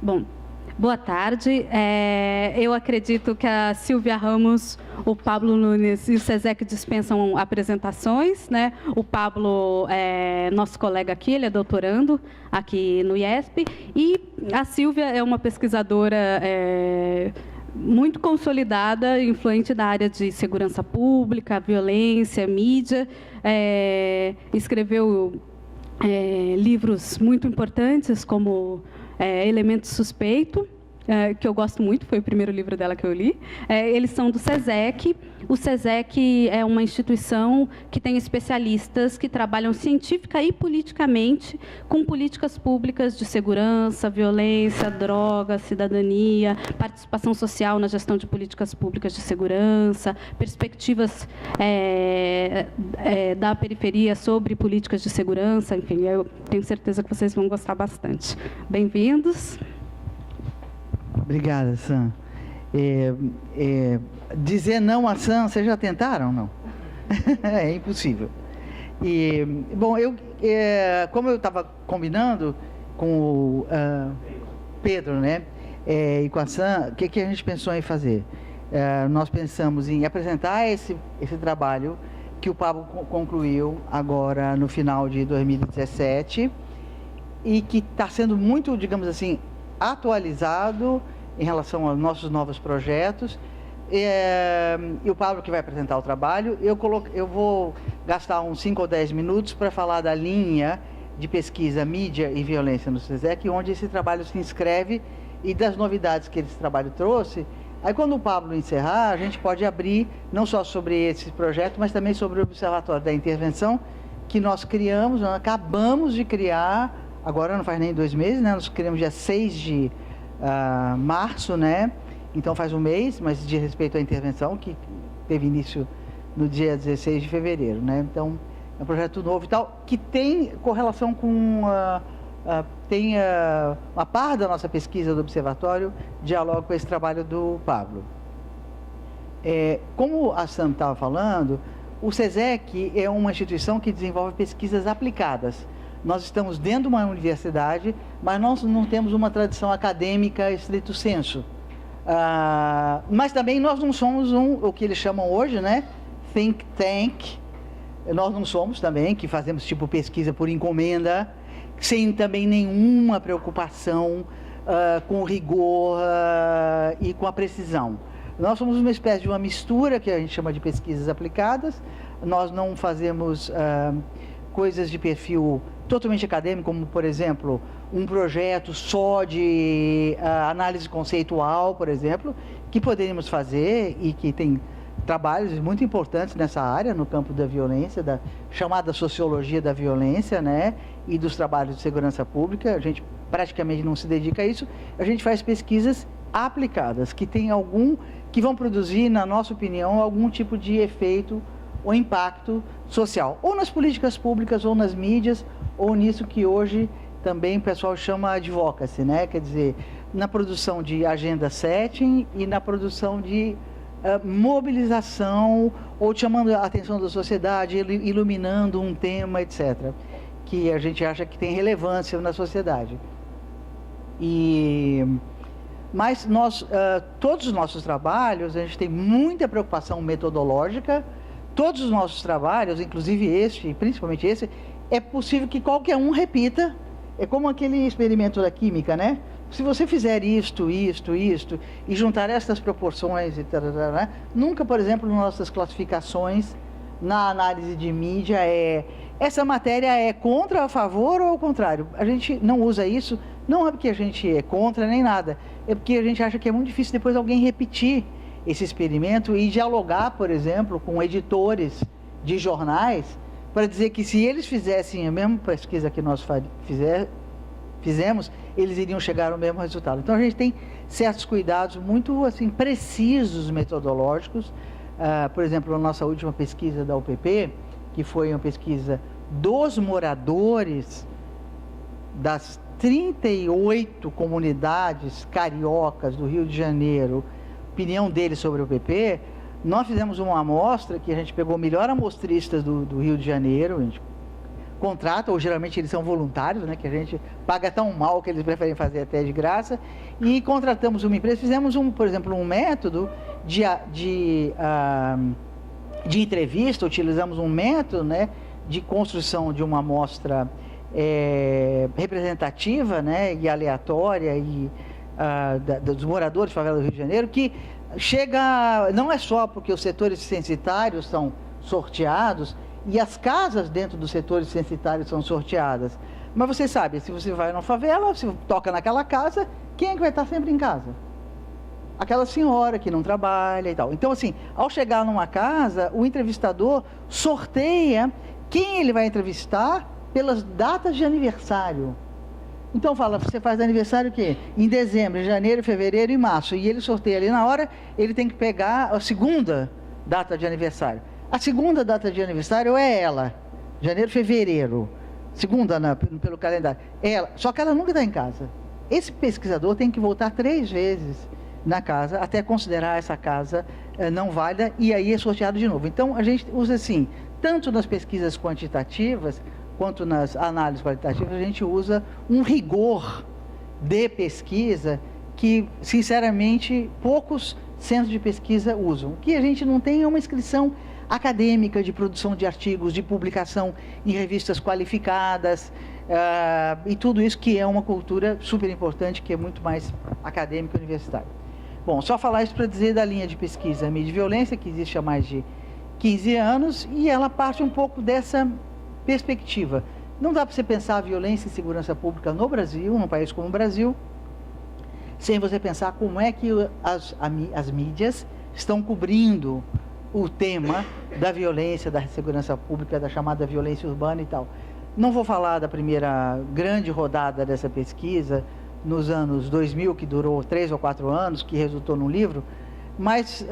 Bom, boa tarde. Eu acredito que a Silvia Ramos, o Pablo Nunes e o SESEC dispensam apresentações, né? O Pablo é nosso colega aqui, ele é doutorando aqui no IESP, e a Silvia é uma pesquisadora muito consolidada, influente da área de segurança pública, violência, mídia, escreveu livros muito importantes, como Elemento Suspeito, que eu gosto muito, foi o primeiro livro dela que eu li. Eles são do SESEC. O SESEC é uma instituição que tem especialistas que trabalham científica e politicamente com políticas públicas de segurança, violência, droga, cidadania, participação social na gestão de políticas públicas de segurança, perspectivas da periferia sobre políticas de segurança. Enfim, eu tenho certeza que vocês vão gostar bastante. Bem-vindos. Obrigada, Sam. Dizer não a Sam, vocês já tentaram? Não. É impossível. Bom, como eu estava combinando com o Pedro, né, e com a Sam, o que a gente pensou em fazer? Nós pensamos em apresentar esse trabalho que o Pablo concluiu agora no final de 2017 e que está sendo muito, digamos assim, atualizado em relação aos nossos novos projetos, e o Pablo que vai apresentar o trabalho. Eu vou gastar uns 5 ou 10 minutos para falar da linha de pesquisa Mídia e Violência no SESEC, onde esse trabalho se inscreve, e das novidades que esse trabalho trouxe. Aí, quando o Pablo encerrar, a gente pode abrir não só sobre esse projeto, mas também sobre o Observatório da Intervenção, que nós criamos, nós acabamos de criar, agora não faz nem 2 meses, né? Nós criamos dia 6 de março, né? Então faz um mês, mas de respeito à intervenção, que teve início no dia 16 de fevereiro, né? Então é um projeto novo e tal, que tem correlação com uma parte da nossa pesquisa do Observatório dialoga com esse trabalho do Pablo. Como a Sam estava falando, o SESEC é uma instituição que desenvolve pesquisas aplicadas. Nós estamos dentro de uma universidade, mas nós não temos uma tradição acadêmica estrito sensu. Mas também nós não somos o que eles chamam hoje, né, think tank. Nós não somos também, que fazemos tipo pesquisa por encomenda, sem também nenhuma preocupação com o rigor e com a precisão. Nós somos uma espécie de uma mistura que a gente chama de pesquisas aplicadas. Nós não fazemos coisas de perfil totalmente acadêmico, como, por exemplo, um projeto só de análise conceitual, por exemplo, que poderíamos fazer e que tem trabalhos muito importantes nessa área, no campo da violência, da chamada sociologia da violência, né, e dos trabalhos de segurança pública. A gente praticamente não se dedica a isso. A gente faz pesquisas aplicadas, que vão produzir, na nossa opinião, algum tipo de efeito ou impacto social, ou nas políticas públicas, ou nas mídias, ou nisso que hoje também o pessoal chama advocacy, né? Quer dizer, na produção de agenda setting e na produção de mobilização, ou chamando a atenção da sociedade, iluminando um tema, etc., que a gente acha que tem relevância na sociedade. Mas todos os nossos trabalhos, a gente tem muita preocupação metodológica. Todos os nossos trabalhos, inclusive este, principalmente esse, é possível que qualquer um repita. É como aquele experimento da química, né? Se você fizer isto, e juntar estas proporções, né? Nunca, por exemplo, nas nossas classificações, na análise de mídia, essa matéria é contra, a favor ou ao contrário. A gente não usa isso, não é porque a gente é contra nem nada, é porque a gente acha que é muito difícil depois alguém repetir esse experimento e dialogar, por exemplo, com editores de jornais, para dizer que se eles fizessem a mesma pesquisa que nós fizemos, eles iriam chegar ao mesmo resultado. Então a gente tem certos cuidados muito assim precisos metodológicos. Por exemplo, a nossa última pesquisa da UPP, que foi uma pesquisa dos moradores das 38 comunidades cariocas do Rio de Janeiro, opinião deles sobre o UPP. Nós fizemos uma amostra que a gente pegou melhor amostristas do Rio de Janeiro, a gente contrata, ou geralmente eles são voluntários, né, que a gente paga tão mal que eles preferem fazer até de graça, e contratamos uma empresa, fizemos, por exemplo, um método de entrevista, utilizamos um método, né, de construção de uma amostra representativa, né, e aleatória dos moradores de favela do Rio de Janeiro, que chega, não é só porque os setores censitários são sorteados e as casas dentro dos setores censitários são sorteadas, mas você sabe, se você vai numa favela, se toca naquela casa, quem é que vai estar sempre em casa? Aquela senhora que não trabalha e tal. Então, assim, ao chegar numa casa, o entrevistador sorteia quem ele vai entrevistar pelas datas de aniversário. Então fala, você faz aniversário o quê? Em dezembro, em janeiro, fevereiro e março. E ele sorteia ali na hora, ele tem que pegar a segunda data de aniversário. A segunda data de aniversário é ela, janeiro, fevereiro. Segunda pelo calendário. Ela, só que ela nunca está em casa. Esse pesquisador tem que voltar 3 vezes na casa, até considerar essa casa não válida, e aí é sorteado de novo. Então, a gente usa assim, tanto nas pesquisas quantitativas, quanto nas análises qualitativas, a gente usa um rigor de pesquisa que, sinceramente, poucos centros de pesquisa usam. O que a gente não tem é uma inscrição acadêmica de produção de artigos, de publicação em revistas qualificadas, e tudo isso que é uma cultura super importante, que é muito mais acadêmica e universitária. Bom, só falar isso para dizer da linha de pesquisa Mídia e Violência, que existe há mais de 15 anos, e ela parte um pouco dessa perspectiva. Não dá para você pensar a violência e segurança pública no Brasil, num país como o Brasil, sem você pensar como é que as mídias estão cobrindo o tema da violência, da segurança pública, da chamada violência urbana e tal. Não vou falar da primeira grande rodada dessa pesquisa, nos anos 2000, que durou 3 ou 4 anos, que resultou num livro, mas,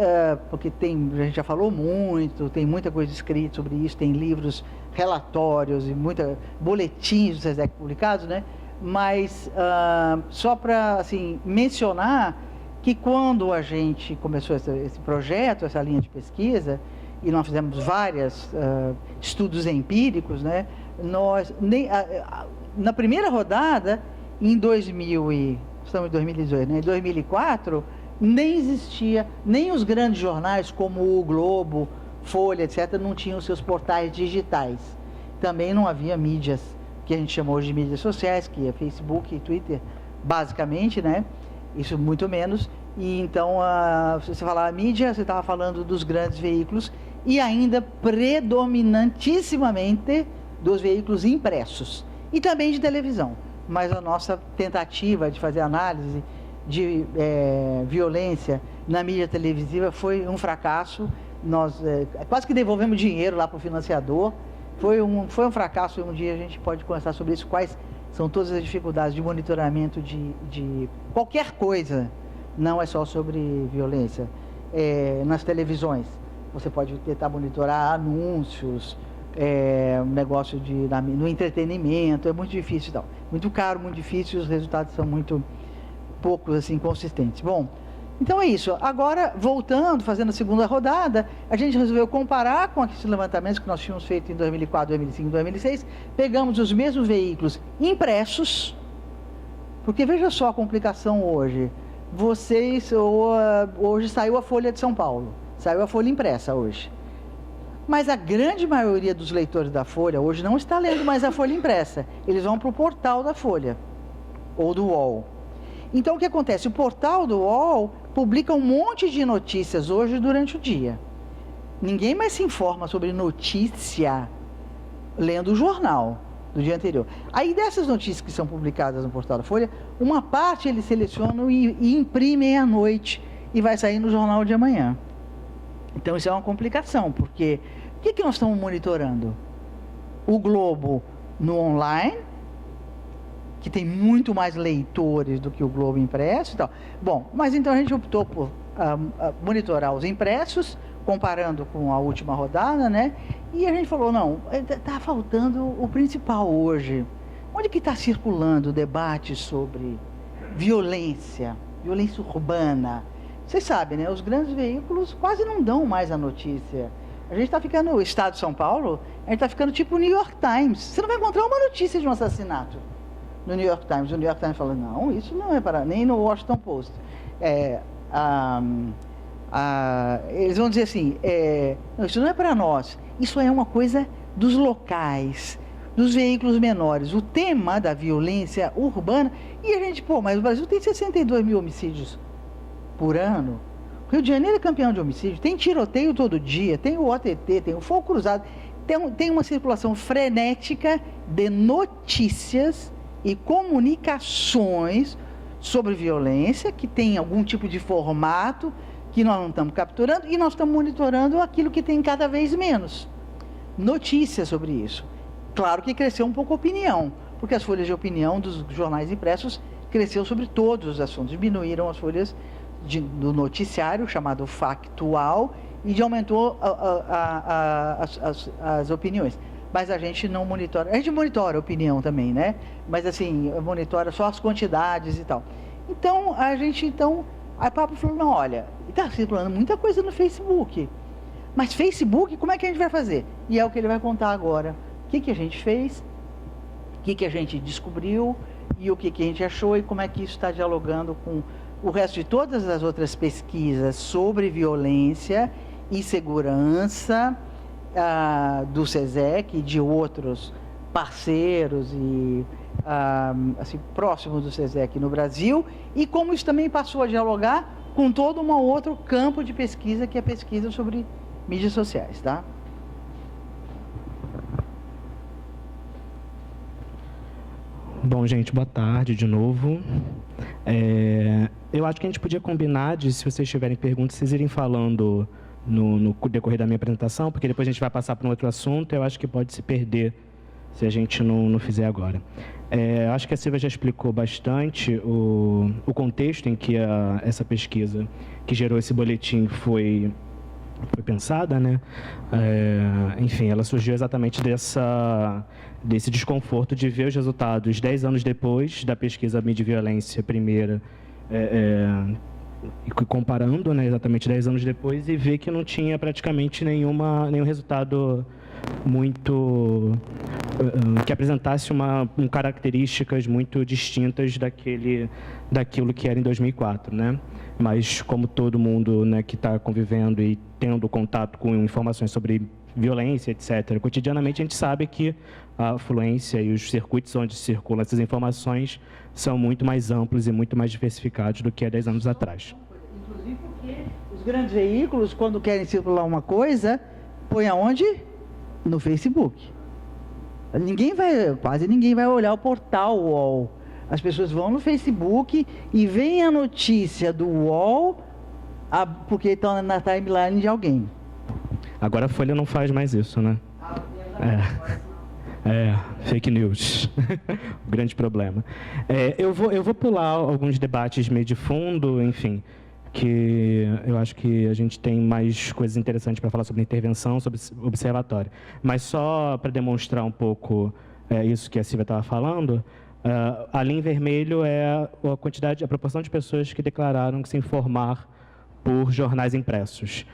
porque a gente já falou muito, tem muita coisa escrita sobre isso, tem livros, relatórios e boletins do SESEC publicados, né? Mas só para, assim, mencionar que quando a gente começou esse projeto, essa linha de pesquisa, e nós fizemos vários estudos empíricos, né? Na primeira rodada, em estamos em 2018, né? Em 2004, nem existia, nem os grandes jornais como o Globo, Folha, etc., não tinham seus portais digitais. Também não havia mídias, que a gente chama hoje de mídias sociais, que é Facebook e Twitter, basicamente, né? Isso muito menos. E então, se você falar mídia, você estava falando dos grandes veículos e ainda predominantissimamente dos veículos impressos e também de televisão. Mas a nossa tentativa de fazer análise de violência na mídia televisiva foi um fracasso. Nós quase que devolvemos dinheiro lá para o financiador. Foi um fracasso, e um dia a gente pode conversar sobre isso, quais são todas as dificuldades de monitoramento de qualquer coisa, não é só sobre violência. Nas televisões, você pode tentar monitorar anúncios, um negócio no entretenimento, é muito difícil e tal. Muito caro, muito difícil, e os resultados são muito poucos, assim, consistentes. Bom, então é isso. Agora, voltando, fazendo a segunda rodada, a gente resolveu comparar com aqueles levantamentos que nós tínhamos feito em 2004, 2005, 2006, pegamos os mesmos veículos impressos, porque veja só a complicação hoje. Hoje saiu a Folha de São Paulo, saiu a Folha impressa hoje. Mas a grande maioria dos leitores da Folha hoje não está lendo mais a Folha impressa. Eles vão para o portal da Folha, ou do UOL. Então, o que acontece? O portal do UOL publica um monte de notícias hoje durante o dia. Ninguém mais se informa sobre notícia lendo o jornal do dia anterior. Aí, dessas notícias que são publicadas no portal da Folha, uma parte eles selecionam e imprimem à noite e vai sair no jornal de amanhã. Então, isso é uma complicação, porque o que nós estamos monitorando? O Globo no online, que tem muito mais leitores do que o Globo impresso e tal. Bom, mas então a gente optou por monitorar os impressos, comparando com a última rodada, né? E a gente falou, não, está faltando o principal hoje. Onde que está circulando o debate sobre violência urbana? Vocês sabem, né? Os grandes veículos quase não dão mais a notícia A gente está ficando, o Estado de São Paulo, a gente está ficando tipo o New York Times. Você não vai encontrar uma notícia de um assassinato no New York Times. O New York Times fala, não, isso não é para... Nem no Washington Post. Eles vão dizer assim, não, isso não é para nós. Isso é uma coisa dos locais, dos veículos menores. O tema da violência urbana... E a gente, mas o Brasil tem 62 mil homicídios por ano. Rio de Janeiro é campeão de homicídio, tem tiroteio todo dia, tem o OTT, tem o fogo cruzado, tem uma circulação frenética de notícias e comunicações sobre violência, que tem algum tipo de formato que nós não estamos capturando, e nós estamos monitorando aquilo que tem cada vez menos notícias sobre isso. Claro que cresceu um pouco a opinião, porque as folhas de opinião dos jornais impressos cresceu sobre todos os assuntos, diminuíram as folhas do noticiário, chamado factual, e aumentou as opiniões. Mas a gente não monitora, a gente monitora a opinião também, né? Mas assim, monitora só as quantidades e tal. Então, a Papo falou, não, olha, está circulando muita coisa no Facebook, mas Facebook, como é que a gente vai fazer? E é o que ele vai contar agora. O que a gente fez, o que a gente descobriu, e o que a gente achou, e como é que isso está dialogando com o resto de todas as outras pesquisas sobre violência e segurança do SESEC e de outros parceiros e assim, próximos do SESEC no Brasil, e como isso também passou a dialogar com todo um outro campo de pesquisa, que é a pesquisa sobre mídias sociais, tá? Bom, gente, boa tarde de novo. Eu acho que a gente podia combinar de, se vocês tiverem perguntas, vocês irem falando no decorrer da minha apresentação, porque depois a gente vai passar para um outro assunto, eu acho que pode se perder se a gente não fizer agora. Acho que a Silvia já explicou bastante o contexto em que essa pesquisa que gerou esse boletim foi pensada, né? Enfim, ela surgiu exatamente desse desconforto de ver os resultados 10 anos depois da pesquisa Mídia e Violência primeira, comparando, né, exatamente 10 anos depois, e ver que não tinha praticamente nenhum resultado muito que apresentasse características muito distintas daquilo que era em 2004, né? Mas como todo mundo, né, que está convivendo e tendo contato com informações sobre violência, etc., cotidianamente a gente sabe que a fluência e os circuitos onde circulam essas informações são muito mais amplos e muito mais diversificados do que há 10 anos atrás. Inclusive porque os grandes veículos, quando querem circular uma coisa, põem aonde? No Facebook. Quase ninguém vai olhar o portal UOL. As pessoas vão no Facebook e veem a notícia do UOL porque estão na timeline de alguém. Agora a Folha não faz mais isso, né? Fake news. Grande problema. Eu vou pular alguns debates meio de fundo, enfim, que eu acho que a gente tem mais coisas interessantes para falar sobre intervenção, sobre observatório. Mas só para demonstrar um pouco isso que a Silvia estava falando, a linha em vermelho é a proporção de pessoas que declararam que se informar por jornais impressos.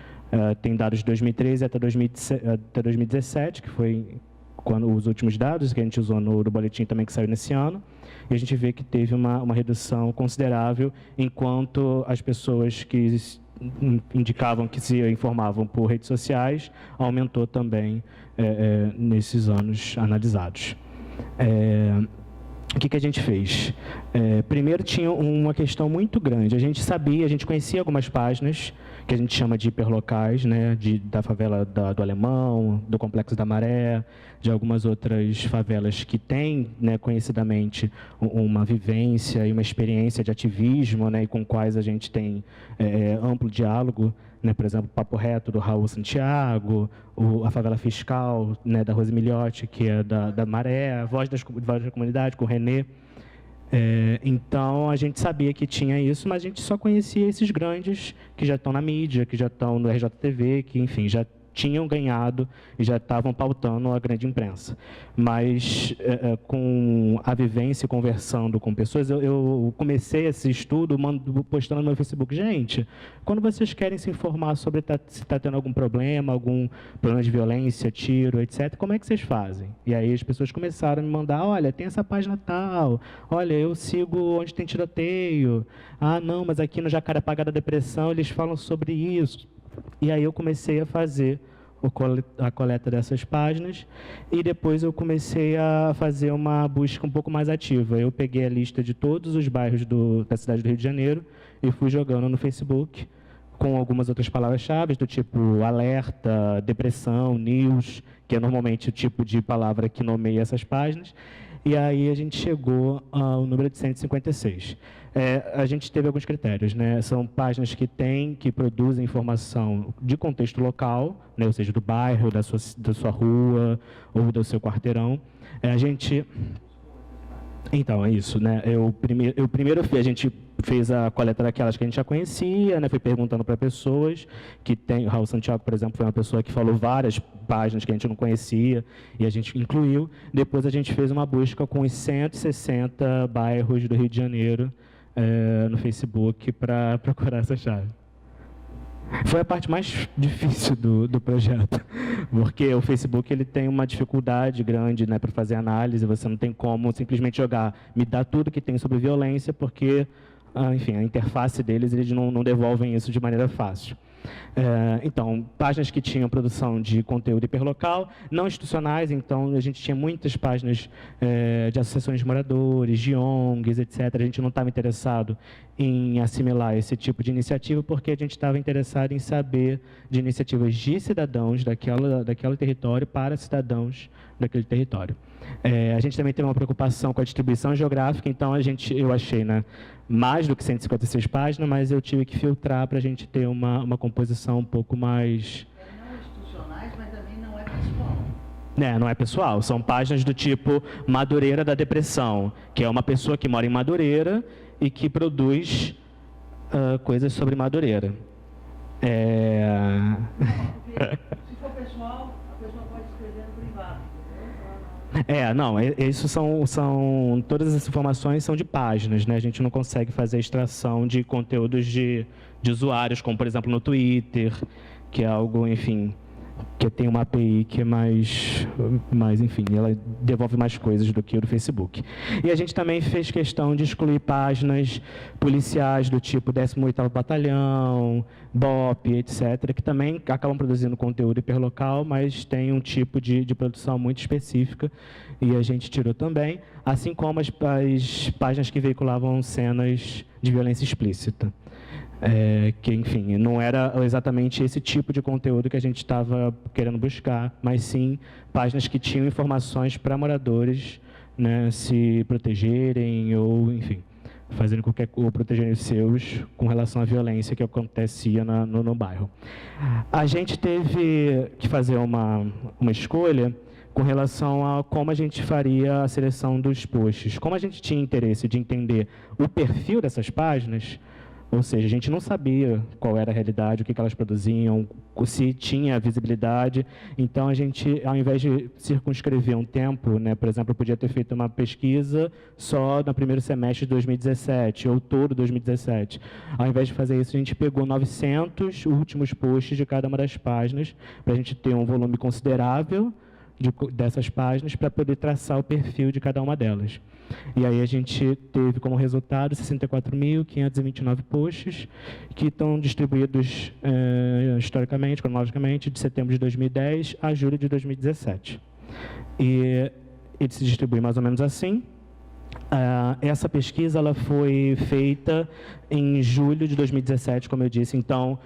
Tem dados de 2013 até 2017, que foi os últimos dados que a gente usou no boletim também que saiu nesse ano, e a gente vê que teve uma redução considerável, enquanto as pessoas que indicavam que se informavam por redes sociais aumentou também nesses anos analisados. O que a gente fez? Primeiro, tinha uma questão muito grande. A gente conhecia algumas páginas que a gente chama de hiperlocais, né, da favela do Alemão, do Complexo da Maré, de algumas outras favelas que têm, né, conhecidamente, uma vivência e uma experiência de ativismo, né, e com quais a gente tem amplo diálogo, né, por exemplo, Papo Reto, do Raul Santiago, a Favela Fiscal, né, da Rose Milhote, que é da Maré, a Voz da Comunidade, com o Renê. Então, a gente sabia que tinha isso, mas a gente só conhecia esses grandes que já estão na mídia, que já estão no RJTV, que, enfim, já tinham ganhado e já estavam pautando a grande imprensa. Mas, com a vivência e conversando com pessoas, eu comecei esse estudo postando no meu Facebook. Gente, quando vocês querem se informar sobre se está tendo algum problema de violência, tiro, etc., como é que vocês fazem? E aí as pessoas começaram a me mandar, olha, tem essa página tal, olha, eu sigo onde tem tiroteio, ah, não, mas aqui no Jacarepaguá da Depressão eles falam sobre isso. E aí eu comecei a fazer a coleta dessas páginas e depois eu comecei a fazer uma busca um pouco mais ativa. Eu peguei a lista de todos os bairros da cidade do Rio de Janeiro e fui jogando no Facebook com algumas outras palavras-chave, do tipo alerta, depressão, news, que é normalmente o tipo de palavra que nomeia essas páginas. E aí a gente chegou ao número de 156. A gente teve alguns critérios, né? São páginas que produzem informação de contexto local, né? Ou seja, do bairro, da sua rua ou do seu quarteirão. Então, é isso, né? A gente fez a coleta daquelas que a gente já conhecia, né? Fui perguntando para pessoas que tem. O Raul Santiago, por exemplo, foi uma pessoa que falou várias páginas que a gente não conhecia e a gente incluiu. Depois a gente fez uma busca com os 160 bairros do Rio de Janeiro no Facebook para procurar essa chave. Foi a parte mais difícil do projeto, porque o Facebook ele tem uma dificuldade grande, né, para fazer análise. Você não tem como simplesmente jogar, me dá tudo que tem sobre violência, porque, enfim, a interface deles, eles não devolvem isso de maneira fácil. Então, páginas que tinham produção de conteúdo hiperlocal, não institucionais, então a gente tinha muitas páginas de associações de moradores, de ONGs, etc. A gente não estava interessado em assimilar esse tipo de iniciativa, porque a gente estava interessado em saber de iniciativas de cidadãos daquele território para cidadãos daquele território. A gente também tem uma preocupação com a distribuição geográfica, então eu achei, né, mais do que 156 páginas, mas eu tive que filtrar para a gente ter uma composição um pouco mais... Não institucionais, mas também não é pessoal. Não é pessoal, são páginas do tipo Madureira da Depressão, que é uma pessoa que mora em Madureira e que produz coisas sobre Madureira. Se for pessoal, a pessoa pode escrever no privado. Isso são todas as informações são de páginas, né? A gente não consegue fazer extração de conteúdos de usuários, como, por exemplo, no Twitter, que é algo, enfim, que tem uma API que é mais, enfim, ela devolve mais coisas do que o do Facebook. E a gente também fez questão de excluir páginas policiais do tipo 18º Batalhão, BOP, etc., que também acabam produzindo conteúdo hiperlocal, mas tem um tipo de produção muito específica, e a gente tirou também, assim como as páginas que veiculavam cenas de violência explícita. Que, enfim, não era exatamente esse tipo de conteúdo que a gente estava querendo buscar, mas sim páginas que tinham informações para moradores, né, se protegerem ou, enfim, fazerem ou protegerem os seus com relação à violência que acontecia no bairro. A gente teve que fazer uma escolha com relação a como a gente faria a seleção dos posts. Como a gente tinha interesse de entender o perfil dessas páginas, ou seja, a gente não sabia qual era a realidade, o que elas produziam, se tinha visibilidade. Então, a gente, ao invés de circunscrever um tempo, né, por exemplo, eu podia ter feito uma pesquisa só no primeiro semestre de 2017, outubro de 2017. Ao invés de fazer isso, a gente pegou 900 últimos posts de cada uma das páginas, para a gente ter um volume considerável dessas páginas, para poder traçar o perfil de cada uma delas. E aí a gente teve como resultado 64.529 posts que estão distribuídos historicamente, cronologicamente, de setembro de 2010 a julho de 2017. E ele se distribui mais ou menos assim. Essa pesquisa ela foi feita em julho de 2017, como eu disse. Então,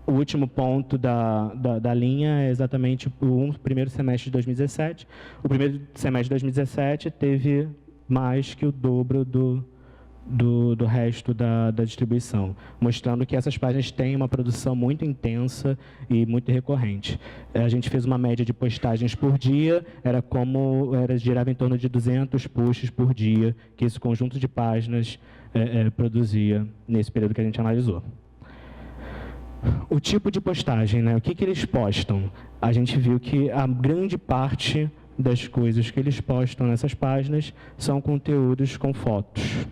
o último ponto da linha é exatamente o primeiro semestre de 2017. O primeiro semestre de 2017 teve mais que o dobro do resto da distribuição, mostrando que essas páginas têm uma produção muito intensa e muito recorrente. A gente fez uma média de postagens por dia, girava em torno de 200 posts por dia, que esse conjunto de páginas produzia nesse período que a gente analisou. O tipo de postagem, né? O que eles postam? a gente viu que a grande parte das coisas que eles postam nessas páginas são conteúdos com fotos.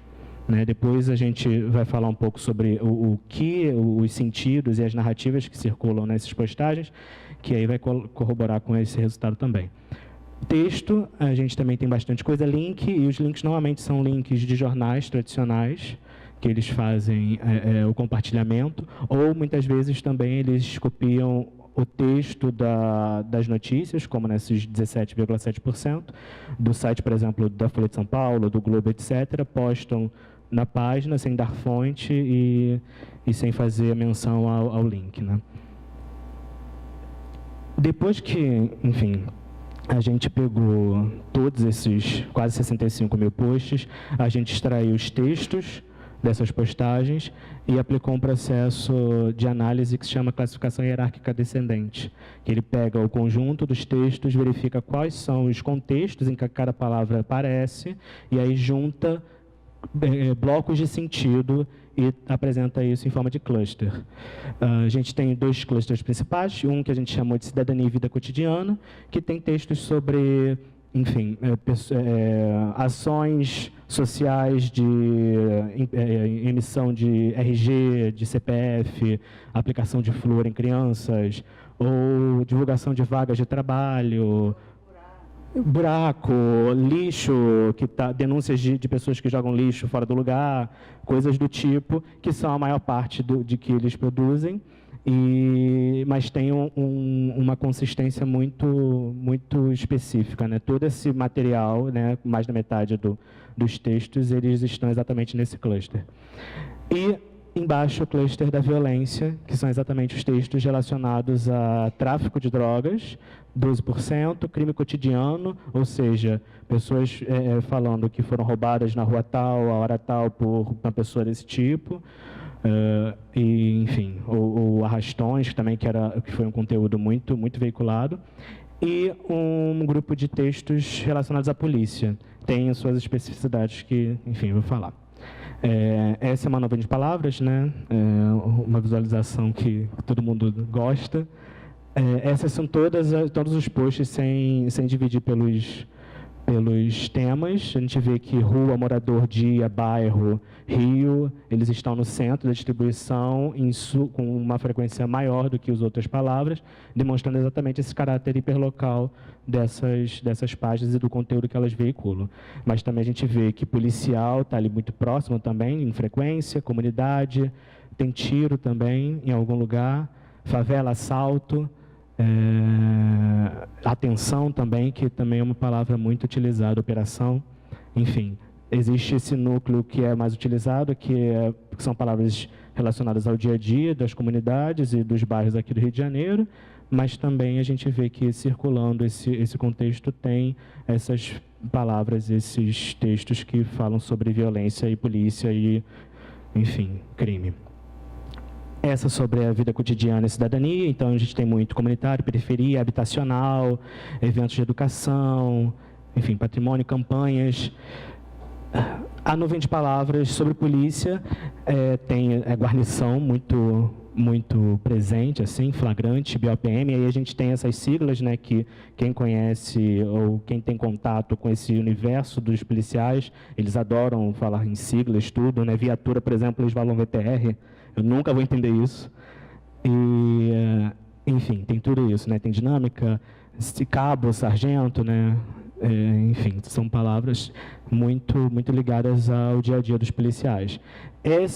Né? Depois a gente vai falar um pouco sobre os sentidos e as narrativas que circulam nessas postagens, que aí vai corroborar com esse resultado também. Texto, a gente também tem bastante coisa, link, e os links normalmente são links de jornais tradicionais, que eles fazem o compartilhamento, ou muitas vezes também eles copiam o texto das notícias, como nesses 17,7%, do site, por exemplo, da Folha de São Paulo, do Globo, etc., postam na página, sem dar fonte e sem fazer menção ao link. Né? Depois que, enfim, a gente pegou todos esses quase 65 mil posts, a gente extraiu os textos dessas postagens e aplicou um processo de análise que se chama classificação hierárquica descendente, que ele pega o conjunto dos textos, verifica quais são os contextos em que cada palavra aparece e aí junta blocos de sentido e apresenta isso em forma de cluster. A gente tem 2 clusters principais, um que a gente chamou de cidadania e vida cotidiana, que tem textos sobre, enfim, ações sociais de emissão de RG, de CPF, aplicação de flúor em crianças, ou divulgação de vagas de trabalho, buraco, lixo, denúncias de pessoas que jogam lixo fora do lugar, coisas do tipo, que são a maior parte de que eles produzem, mas tem uma consistência muito específica. Né? Todo esse material, né, mais da metade dos textos, eles estão exatamente nesse cluster. E embaixo o cluster da violência, que são exatamente os textos relacionados a tráfico de drogas, 12%, crime cotidiano, ou seja, pessoas falando que foram roubadas na rua tal, a hora tal, por uma pessoa desse tipo, e, enfim, ou arrastões, também que foi um conteúdo muito veiculado, e um grupo de textos relacionados à polícia. Tem as suas especificidades que, enfim, eu vou falar. Essa é uma nuvem de palavras, né? Uma visualização que todo mundo gosta. Essas são todos os posts sem dividir pelos temas. A gente vê que rua, morador, dia, bairro, rio, eles estão no centro da distribuição com uma frequência maior do que as outras palavras, demonstrando exatamente esse caráter hiperlocal dessas páginas e do conteúdo que elas veiculam. Mas também a gente vê que policial está ali muito próximo também, em frequência, comunidade, tem tiro também em algum lugar, favela, assalto, atenção também, que também é uma palavra muito utilizada, operação, enfim. Existe esse núcleo que é mais utilizado, que são palavras relacionadas ao dia a dia das comunidades e dos bairros aqui do Rio de Janeiro, mas também a gente vê que circulando esse contexto tem essas palavras, esses textos que falam sobre violência e polícia e, enfim, crime. Essa sobre a vida cotidiana e cidadania, então a gente tem muito comunitário, periferia, habitacional, eventos de educação, enfim, patrimônio, campanhas. A nuvem de palavras sobre polícia tem guarnição muito presente, assim, flagrante, BOPM, aí a gente tem essas siglas, né, que quem conhece ou quem tem contato com esse universo dos policiais, eles adoram falar em siglas, tudo, né, viatura, por exemplo, eles falam VTR, eu nunca vou entender isso, e, enfim, tem tudo isso, né, tem dinâmica, cabo, sargento, né, enfim, são palavras muito ligadas ao dia a dia dos policiais.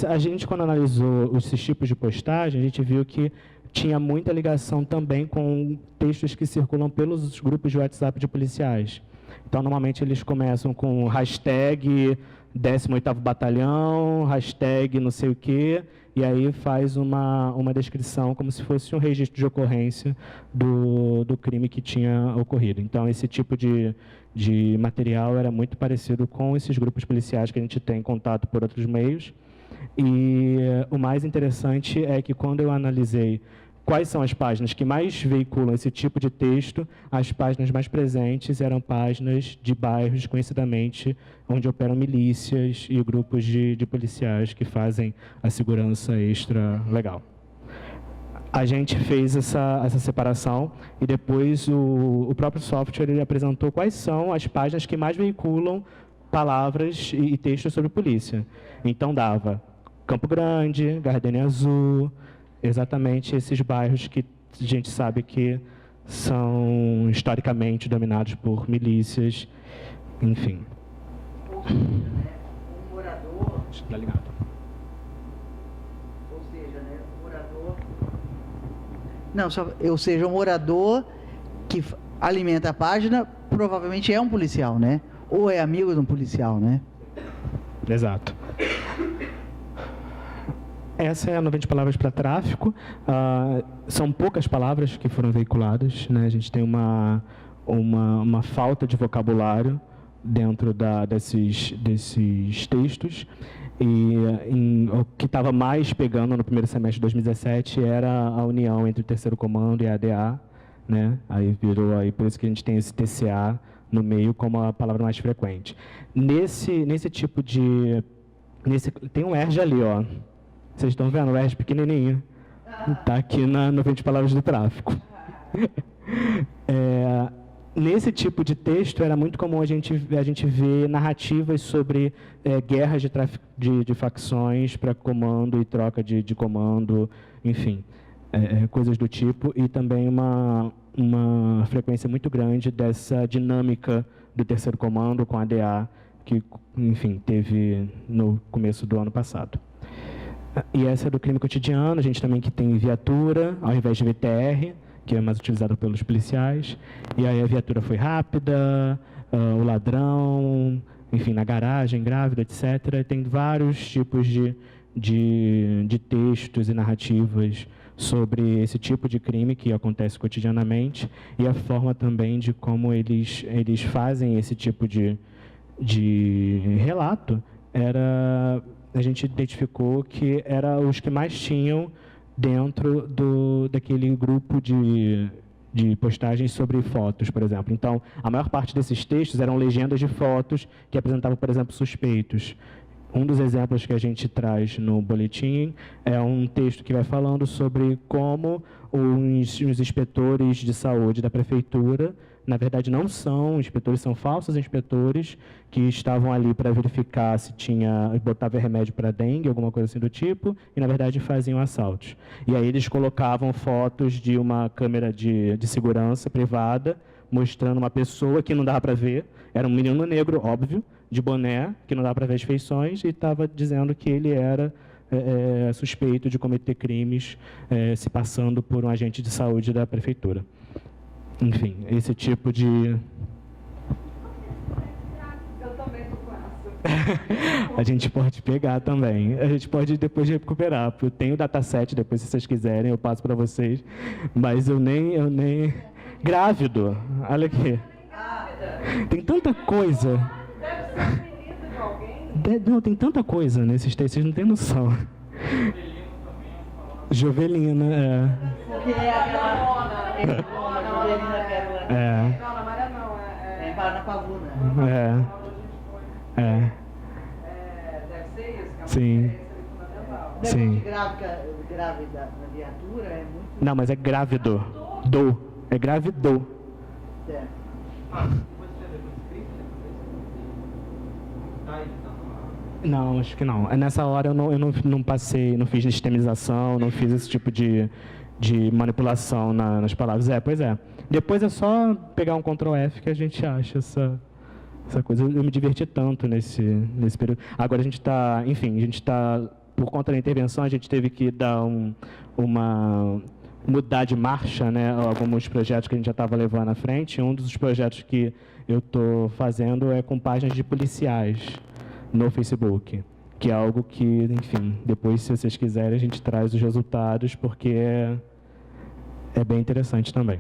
A gente, quando analisou esses tipos de postagem, a gente viu que tinha muita ligação também com textos que circulam pelos grupos de WhatsApp de policiais. Então, normalmente, eles começam com hashtag 18º Batalhão, hashtag não sei o quê, e aí faz uma descrição como se fosse um registro de ocorrência do crime que tinha ocorrido. Então, esse tipo de material era muito parecido com esses grupos policiais que a gente tem contato por outros meios. E o mais interessante é que, quando eu analisei quais são as páginas que mais veiculam esse tipo de texto, as páginas mais presentes eram páginas de bairros, conhecidamente, onde operam milícias e grupos de policiais que fazem a segurança extra legal. a gente fez essa separação e depois o próprio software ele apresentou quais são as páginas que mais veiculam palavras e textos sobre polícia. Então dava Campo Grande, Gardenia Azul, exatamente esses bairros que a gente sabe que são historicamente dominados por milícias, enfim. Ou seja, né, um morador... Está ligado. Ou seja, né, um morador... Não, ou seja, um morador que alimenta a página provavelmente é um policial, né? Ou é amigo de um policial, né? Exato. Essa é a 90 palavras para tráfico. São poucas palavras que foram veiculadas, né? A gente tem uma falta de vocabulário dentro desses textos. E o que estava mais pegando no primeiro semestre de 2017 era a união entre o terceiro comando e a ADA, né? Aí virou aí, por isso que a gente tem esse TCA no meio como a palavra mais frequente. Nesse tipo de... tem um ERJ ali, ó. Vocês estão vendo o ERJ pequenininho? Está aqui na 90 palavras do tráfico. Nesse tipo de texto, era muito comum a gente ver narrativas sobre guerras de facções para comando e troca de comando, enfim, coisas do tipo, e também uma frequência muito grande dessa dinâmica do terceiro comando com a ADA, que, enfim, teve no começo do ano passado. E essa é do crime cotidiano, a gente também que tem viatura, ao invés de VTR, que é mais utilizado pelos policiais. E aí a viatura foi rápida, o ladrão, enfim, na garagem, grávida, etc. Tem vários tipos de textos e narrativas sobre esse tipo de crime que acontece cotidianamente e a forma também de como eles fazem esse tipo de relato. A gente identificou que eram os que mais tinham dentro daquele grupo de postagens sobre fotos, por exemplo. Então, a maior parte desses textos eram legendas de fotos que apresentavam, por exemplo, suspeitos. Um dos exemplos que a gente traz no boletim é um texto que vai falando sobre como os inspetores de saúde da prefeitura, na verdade, não são inspetores, são falsos inspetores que estavam ali para verificar se botava remédio para dengue, alguma coisa assim do tipo, e, na verdade, faziam assaltos. E aí eles colocavam fotos de uma câmera de segurança privada, mostrando uma pessoa que não dava para ver, era um menino negro, óbvio, de boné, que não dava para ver as feições, e estava dizendo que ele era suspeito de cometer crimes, se passando por um agente de saúde da prefeitura. Enfim, esse tipo de... Eu também estou com essa. A gente pode pegar também. A gente pode depois recuperar. Eu tenho o dataset, depois, se vocês quiserem, eu passo para vocês. Mas eu nem... Grávido. Olha aqui. Tem tanta coisa. Deve ser apelido de alguém. Não, tem tanta coisa nesses textos, vocês não têm noção. Jovelina, Porque é aquela... Não, na Maria não. É em Paranapavuna. Deve ser isso, que é uma Sim. referência fundamental. Sim. Grávida na viatura é muito... Não, mas é grávido. É grávido. Certo. Não, acho que não. Nessa hora eu não passei, não fiz sistemização, não fiz esse tipo de manipulação nas palavras. Pois é. Depois é só pegar um Ctrl F que a gente acha essa coisa. Eu me diverti tanto nesse período. Agora a gente está, por conta da intervenção, a gente teve que dar mudar de marcha, né, alguns projetos que a gente já estava levando à frente. Um dos projetos que eu estou fazendo é com páginas de policiais no Facebook, que é algo que, enfim, depois, se vocês quiserem, a gente traz os resultados, porque é bem interessante também.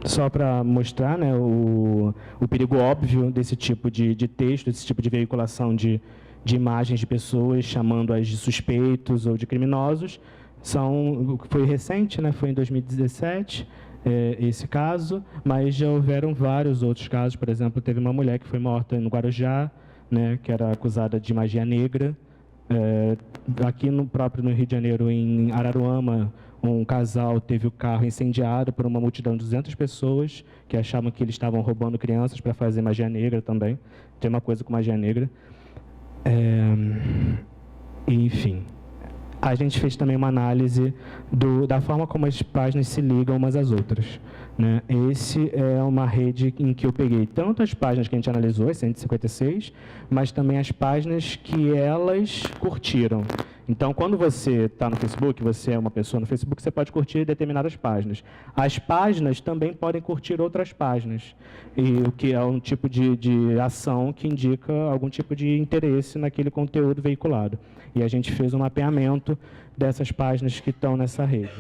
Só para mostrar, né, o perigo óbvio desse tipo de texto, desse tipo de veiculação de imagens de pessoas, chamando-as de suspeitos ou de criminosos. Foi recente, né, foi em 2017, esse caso, mas já houveram vários outros casos. Por exemplo, teve uma mulher que foi morta no Guarujá, né, que era acusada de magia negra. Aqui no Rio de Janeiro, em Araruama, um casal teve o carro incendiado por uma multidão de 200 pessoas que achavam que eles estavam roubando crianças para fazer magia negra também. Tem uma coisa com magia negra. Enfim, a gente fez também uma análise da forma como as páginas se ligam umas às outras, né? Esse é uma rede em que eu peguei tanto as páginas que a gente analisou, as 156, mas também as páginas que elas curtiram. Então, quando você está no Facebook, você é uma pessoa no Facebook, você pode curtir determinadas páginas. As páginas também podem curtir outras páginas, e o que é um tipo de ação que indica algum tipo de interesse naquele conteúdo veiculado. E a gente fez um mapeamento dessas páginas que estão nessa rede.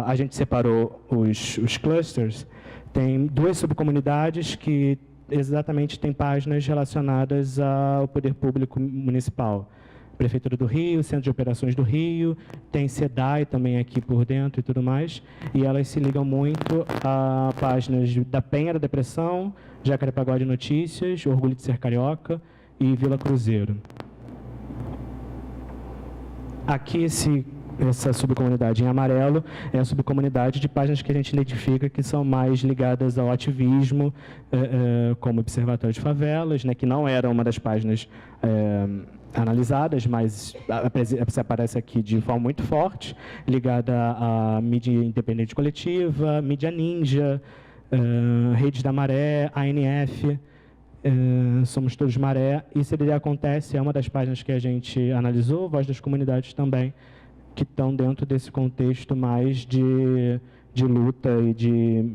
A gente separou os clusters. Tem 2 subcomunidades que exatamente têm páginas relacionadas ao poder público municipal. Prefeitura do Rio, Centro de Operações do Rio, tem SEDAI também aqui por dentro e tudo mais, e elas se ligam muito a páginas da Penha da Depressão, Jacarepaguá de Notícias, Orgulho de Ser Carioca e Vila Cruzeiro. Aqui essa subcomunidade em amarelo é a subcomunidade de páginas que a gente identifica que são mais ligadas ao ativismo, como Observatório de Favelas, né, que não era uma das páginas analisadas, mas aparece aqui de forma muito forte, ligada à mídia independente coletiva, mídia ninja, Redes da Maré, ANF, Somos Todos Maré, e CDD Acontece é uma das páginas que a gente analisou, Voz das Comunidades também, que estão dentro desse contexto mais de luta e de...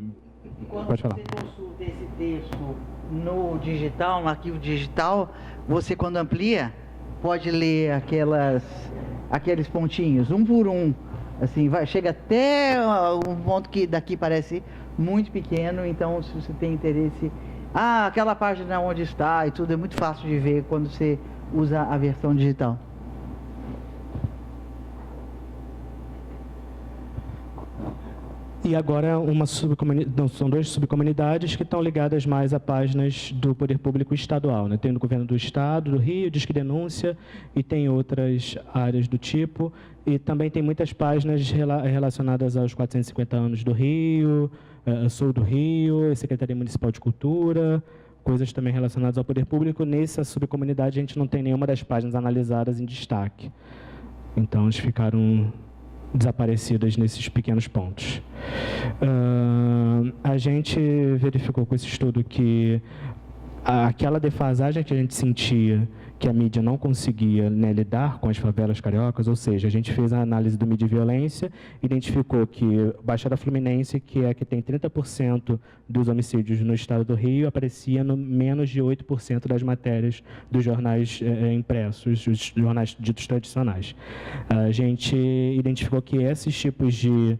Pode falar. Quando você consulta esse texto no digital, no arquivo digital, você, quando amplia, pode ler aqueles pontinhos, um por um, assim, chega até um ponto que daqui parece muito pequeno. Então, se você tem interesse, aquela página onde está e tudo, é muito fácil de ver quando você usa a versão digital. E agora são 2 subcomunidades que estão ligadas mais a páginas do poder público estadual, né? Tem do governo do estado, do Rio, Disque Denúncia, e tem outras áreas do tipo. E também tem muitas páginas relacionadas aos 450 anos do Rio, Sul do Rio, Secretaria Municipal de Cultura, coisas também relacionadas ao poder público. Nessa subcomunidade a gente não tem nenhuma das páginas analisadas em destaque. Então, eles ficaram desaparecidas nesses pequenos pontos. A gente verificou com esse estudo que aquela defasagem que a gente sentia, que a mídia não conseguia, né, lidar com as favelas cariocas, ou seja, a gente fez a análise do mídia e violência, identificou que Baixada Fluminense, que é a que tem 30% dos homicídios no estado do Rio, aparecia no menos de 8% das matérias dos jornais impressos, os jornais ditos tradicionais. A gente identificou que esses tipos de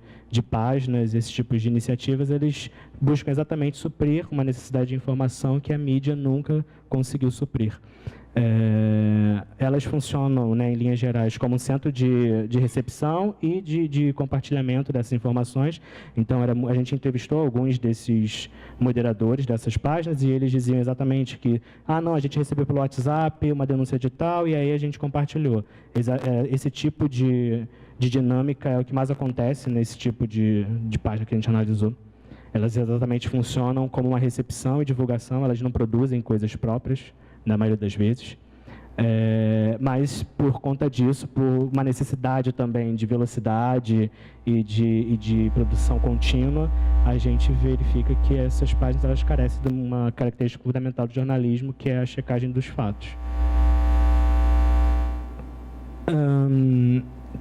páginas, esses tipos de iniciativas, eles buscam exatamente suprir uma necessidade de informação que a mídia nunca conseguiu suprir. Elas funcionam, né, em linhas gerais, como um centro de recepção e de compartilhamento dessas informações. Então, a gente entrevistou alguns desses moderadores dessas páginas e eles diziam exatamente que, não, a gente recebeu pelo WhatsApp uma denúncia de tal e aí a gente compartilhou. Esse tipo de dinâmica é o que mais acontece nesse tipo de página que a gente analisou. Elas exatamente funcionam como uma recepção e divulgação, elas não produzem coisas próprias, na maioria das vezes, mas por conta disso, por uma necessidade também de velocidade e de produção contínua, a gente verifica que essas páginas elas carecem de uma característica fundamental do jornalismo, que é a checagem dos fatos.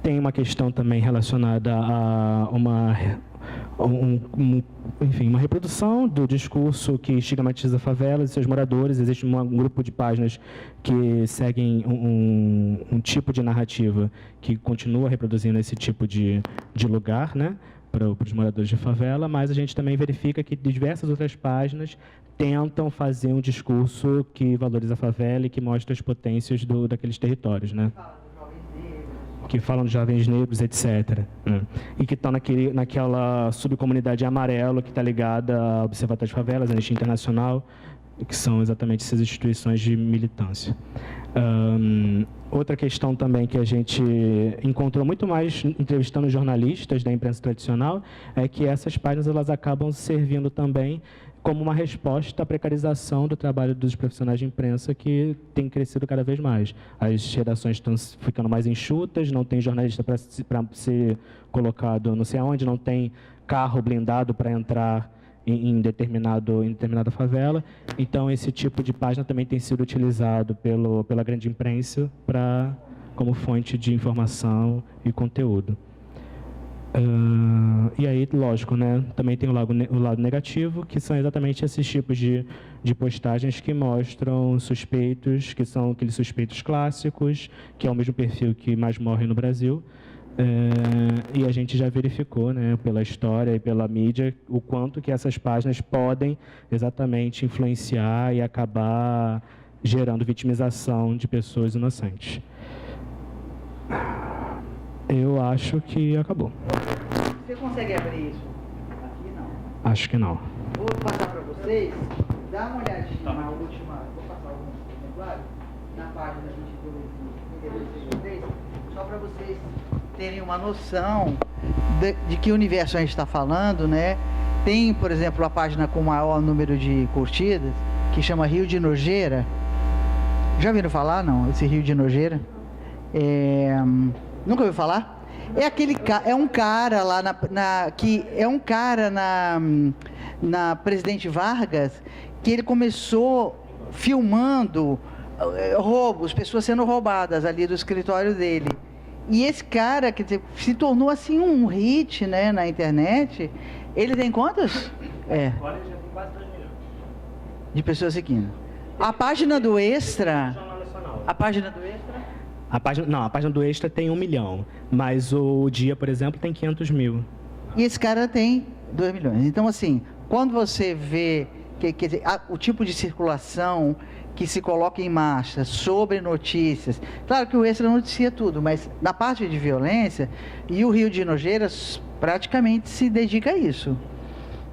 Tem uma questão também relacionada a uma reprodução do discurso que estigmatiza favelas e seus moradores. Existe um grupo de páginas que seguem um tipo de narrativa que continua reproduzindo esse tipo de lugar, né, para os moradores de favela, mas a gente também verifica que diversas outras páginas tentam fazer um discurso que valoriza a favela e que mostra as potências daqueles territórios, né? Que falam de jovens negros, etc. E que estão naquela subcomunidade amarelo que está ligada ao Observatório de Favelas, Anistia Internacional, que são exatamente essas instituições de militância. Outra questão também que a gente encontrou muito mais entrevistando jornalistas da imprensa tradicional é que essas páginas elas acabam servindo também como uma resposta à precarização do trabalho dos profissionais de imprensa, que tem crescido cada vez mais. As redações estão ficando mais enxutas, não tem jornalista para ser colocado não sei aonde, não tem carro blindado para entrar em determinada favela. Então, esse tipo de página também tem sido utilizado pela grande imprensa como fonte de informação e conteúdo. E aí, lógico, né, também tem o lado negativo, que são exatamente esses tipos de postagens que mostram suspeitos, que são aqueles suspeitos clássicos, que é o mesmo perfil que mais morre no Brasil. E a gente já verificou, né, pela história e pela mídia, o quanto que essas páginas podem exatamente influenciar e acabar gerando vitimização de pessoas inocentes. Eu acho que acabou. Você consegue abrir isso? Aqui não. Acho que não. Vou passar para vocês, dá uma olhadinha na última, vou passar alguns exemplares, na página 22 e 23, só para vocês terem uma noção de que universo a gente está falando, né? Tem, por exemplo, a página com o maior número de curtidas, que chama Rio de Nojeira. Já ouviram falar, não? Esse Rio de Nojeira? Nunca ouviu falar? É um cara lá na Presidente Vargas, que ele começou filmando roubos, pessoas sendo roubadas ali do escritório dele. E esse cara, quer dizer, se tornou assim um hit, né, na internet. Ele tem quantos? Agora já tem quase 2 milhões. De pessoas seguindo. A página do Extra... A página do Extra... A página do Extra tem 1 milhão, mas o Dia, por exemplo, tem 500 mil. E esse cara tem 2 milhões. Então, assim, quando você vê, quer dizer, o tipo de circulação que se coloca em marcha sobre notícias, claro que o Extra noticia tudo, mas na parte de violência, e o Rio de Nojeiras praticamente se dedica a isso,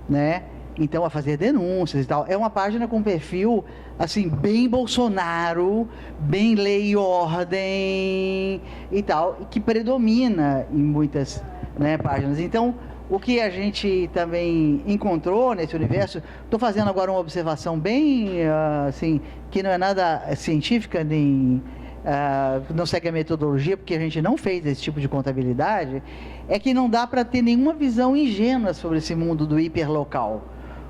né? Então, a fazer denúncias e tal. É uma página com perfil, assim, bem Bolsonaro, bem lei e ordem e tal, que predomina em muitas, né, páginas. Então, o que a gente também encontrou nesse universo, estou fazendo agora uma observação bem, assim, que não é nada científica, nem não segue a metodologia, porque a gente não fez esse tipo de contabilidade, é que não dá para ter nenhuma visão ingênua sobre esse mundo do hiperlocal.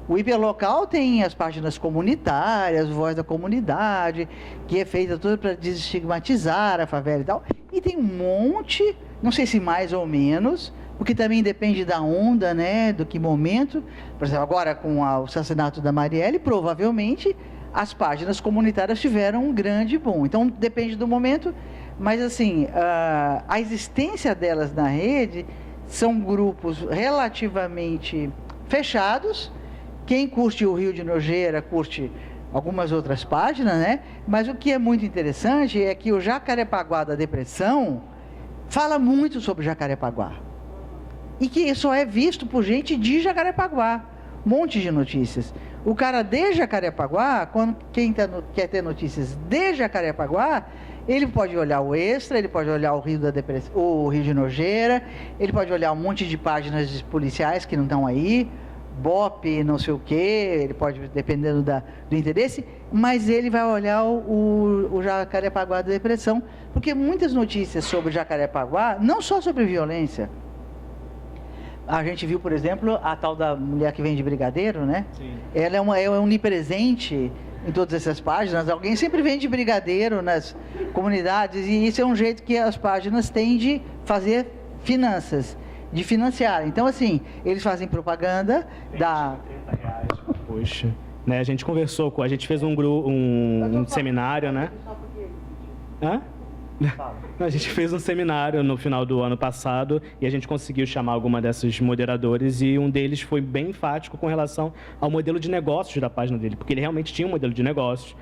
O hiperlocal tem as páginas comunitárias, Voz da Comunidade, que é feita toda para desestigmatizar a favela e tal. E tem um monte, não sei se mais ou menos, porque também depende da onda, né, do que momento. Por exemplo, agora com o assassinato da Marielle, provavelmente as páginas comunitárias tiveram um grande boom. Então, depende do momento, mas assim, a existência delas na rede são grupos relativamente fechados. Quem curte o Rio de Nojeira, curte algumas outras páginas, né? Mas o que é muito interessante é que o Jacarepaguá da Depressão fala muito sobre Jacarepaguá. E que só é visto por gente de Jacarepaguá. Um monte de notícias. O cara de Jacarepaguá, quem quer ter notícias de Jacarepaguá, ele pode olhar o Extra, ele pode olhar o Rio da Depressão, o Rio de Nojeira, ele pode olhar um monte de páginas policiais que não estão aí, BOP, não sei o quê, ele pode, dependendo do interesse, mas ele vai olhar o Jacarepaguá da Depressão, porque muitas notícias sobre Jacarepaguá, não só sobre violência, a gente viu, por exemplo, a tal da mulher que vende brigadeiro, né? Sim. Ela é onipresente em todas essas páginas, alguém sempre vende brigadeiro nas comunidades, e isso é um jeito que as páginas têm de fazer finanças, de financiar. Então, assim, eles fazem propaganda da... R$30, poxa. Né, a gente conversou a gente fez um seminário, né? Hã? A gente fez um seminário no final do ano passado e a gente conseguiu chamar alguma desses moderadores e um deles foi bem enfático com relação ao modelo de negócios da página dele, porque ele realmente tinha um modelo de negócios,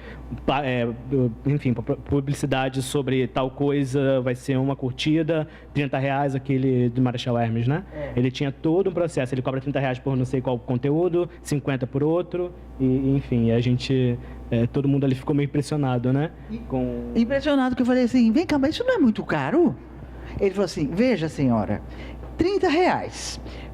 enfim, publicidade sobre tal coisa, vai ser uma curtida, R$30, aquele do Marechal Hermes, né? Ele tinha todo um processo, ele cobra R$30 por não sei qual conteúdo, 50 por outro, e enfim, a gente todo mundo ali ficou meio impressionado, né? Impressionado, que eu falei assim, vem cá, mas isso não é muito caro? Ele falou assim, veja senhora, R$ 30.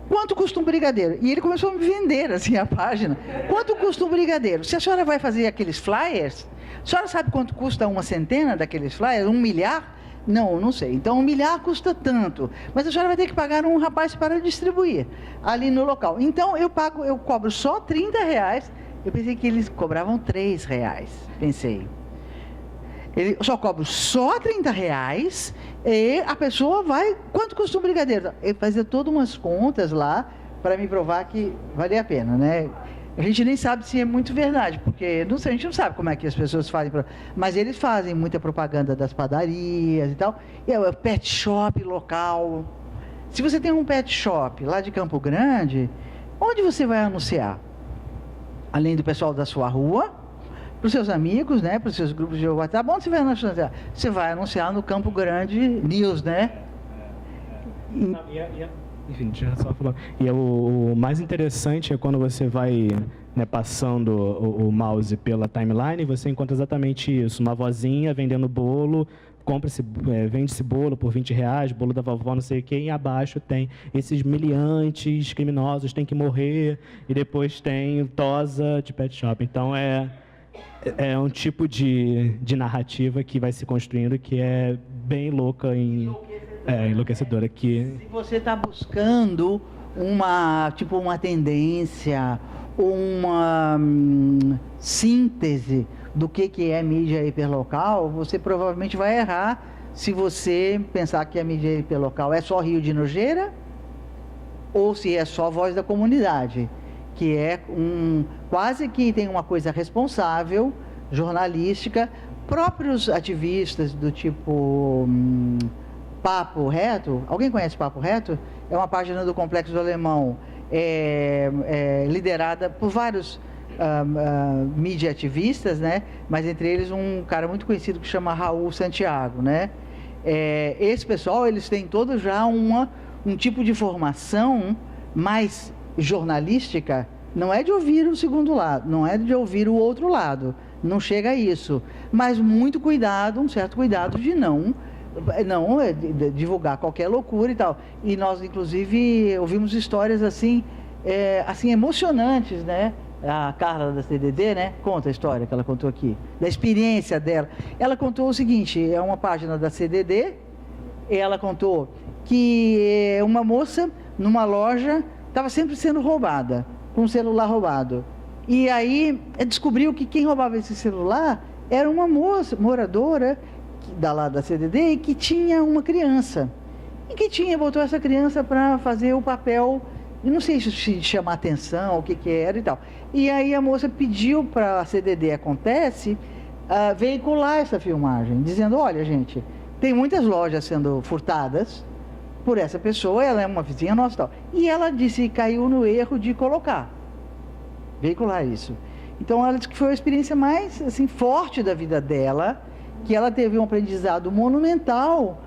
Quanto custa um brigadeiro? E ele começou a me vender, assim, a página. Quanto custa um brigadeiro? Se a senhora vai fazer aqueles flyers, a senhora sabe quanto custa uma centena daqueles flyers? 1 milhar? Não, não sei. Então, 1 milhar custa tanto. Mas a senhora vai ter que pagar um rapaz para distribuir ali no local. Então, eu cobro só R$ 30. Eu pensei que eles cobravam R$ 3. Pensei. Ele só cobra só R$ 30 e a pessoa vai... Quanto custa um brigadeiro? Ele fazia todas umas contas lá para me provar que valia a pena, né? A gente nem sabe se é muito verdade, porque não sei, a gente não sabe como é que as pessoas fazem, mas eles fazem muita propaganda das padarias e tal. E é o pet shop local. Se você tem um pet shop lá de Campo Grande, onde você vai anunciar? Além do pessoal da sua rua, para os seus amigos, né, para os seus grupos de WhatsApp, onde você vai anunciar? Você vai anunciar no Campo Grande News, né? Enfim, deixa eu só falar. E o mais interessante é quando você vai, né, passando o mouse pela timeline, você encontra exatamente isso. Uma vozinha vendendo bolo, vende esse bolo por R$ 20, bolo da vovó, não sei o quê, e abaixo tem esses meliantes criminosos, tem que morrer, e depois tem tosa de pet shop. Então, é um tipo de narrativa que vai se construindo que é bem louca enlouquecedora. Se você está buscando uma tendência, uma síntese do que é mídia hiperlocal, você provavelmente vai errar se você pensar que a mídia hiperlocal é só Rio de Nojeira ou se é só Voz da Comunidade, que é quase que tem uma coisa responsável, jornalística. Próprios ativistas do tipo Papo Reto, alguém conhece Papo Reto? É uma página do Complexo do Alemão, liderada por vários mídia ativistas, né? Mas entre eles um cara muito conhecido que chama Raul Santiago, né? Esse pessoal, eles têm todos já um tipo de formação mais jornalística, não é de ouvir o segundo lado, não é de ouvir o outro lado, não chega a isso, mas muito cuidado, um certo cuidado de não divulgar qualquer loucura e tal. E nós, inclusive, ouvimos histórias assim emocionantes, né? A Carla da CDD, né? Conta a história que ela contou aqui, da experiência dela. Ela contou o seguinte, é uma página da CDD, e ela contou que uma moça numa loja estava sempre sendo roubada, com um celular roubado. E aí descobriu que quem roubava esse celular era uma moça, moradora lá da CDD, e que tinha uma criança. E que botou essa criança para fazer o papel, eu não sei se chamar atenção, o que era e tal. E aí a moça pediu para a CDD Acontece veicular essa filmagem, dizendo, olha gente, tem muitas lojas sendo furtadas por essa pessoa, ela é uma vizinha nossa e tal. E ela disse, caiu no erro de veicular isso. Então ela disse que foi a experiência mais assim, forte da vida dela, que ela teve um aprendizado monumental,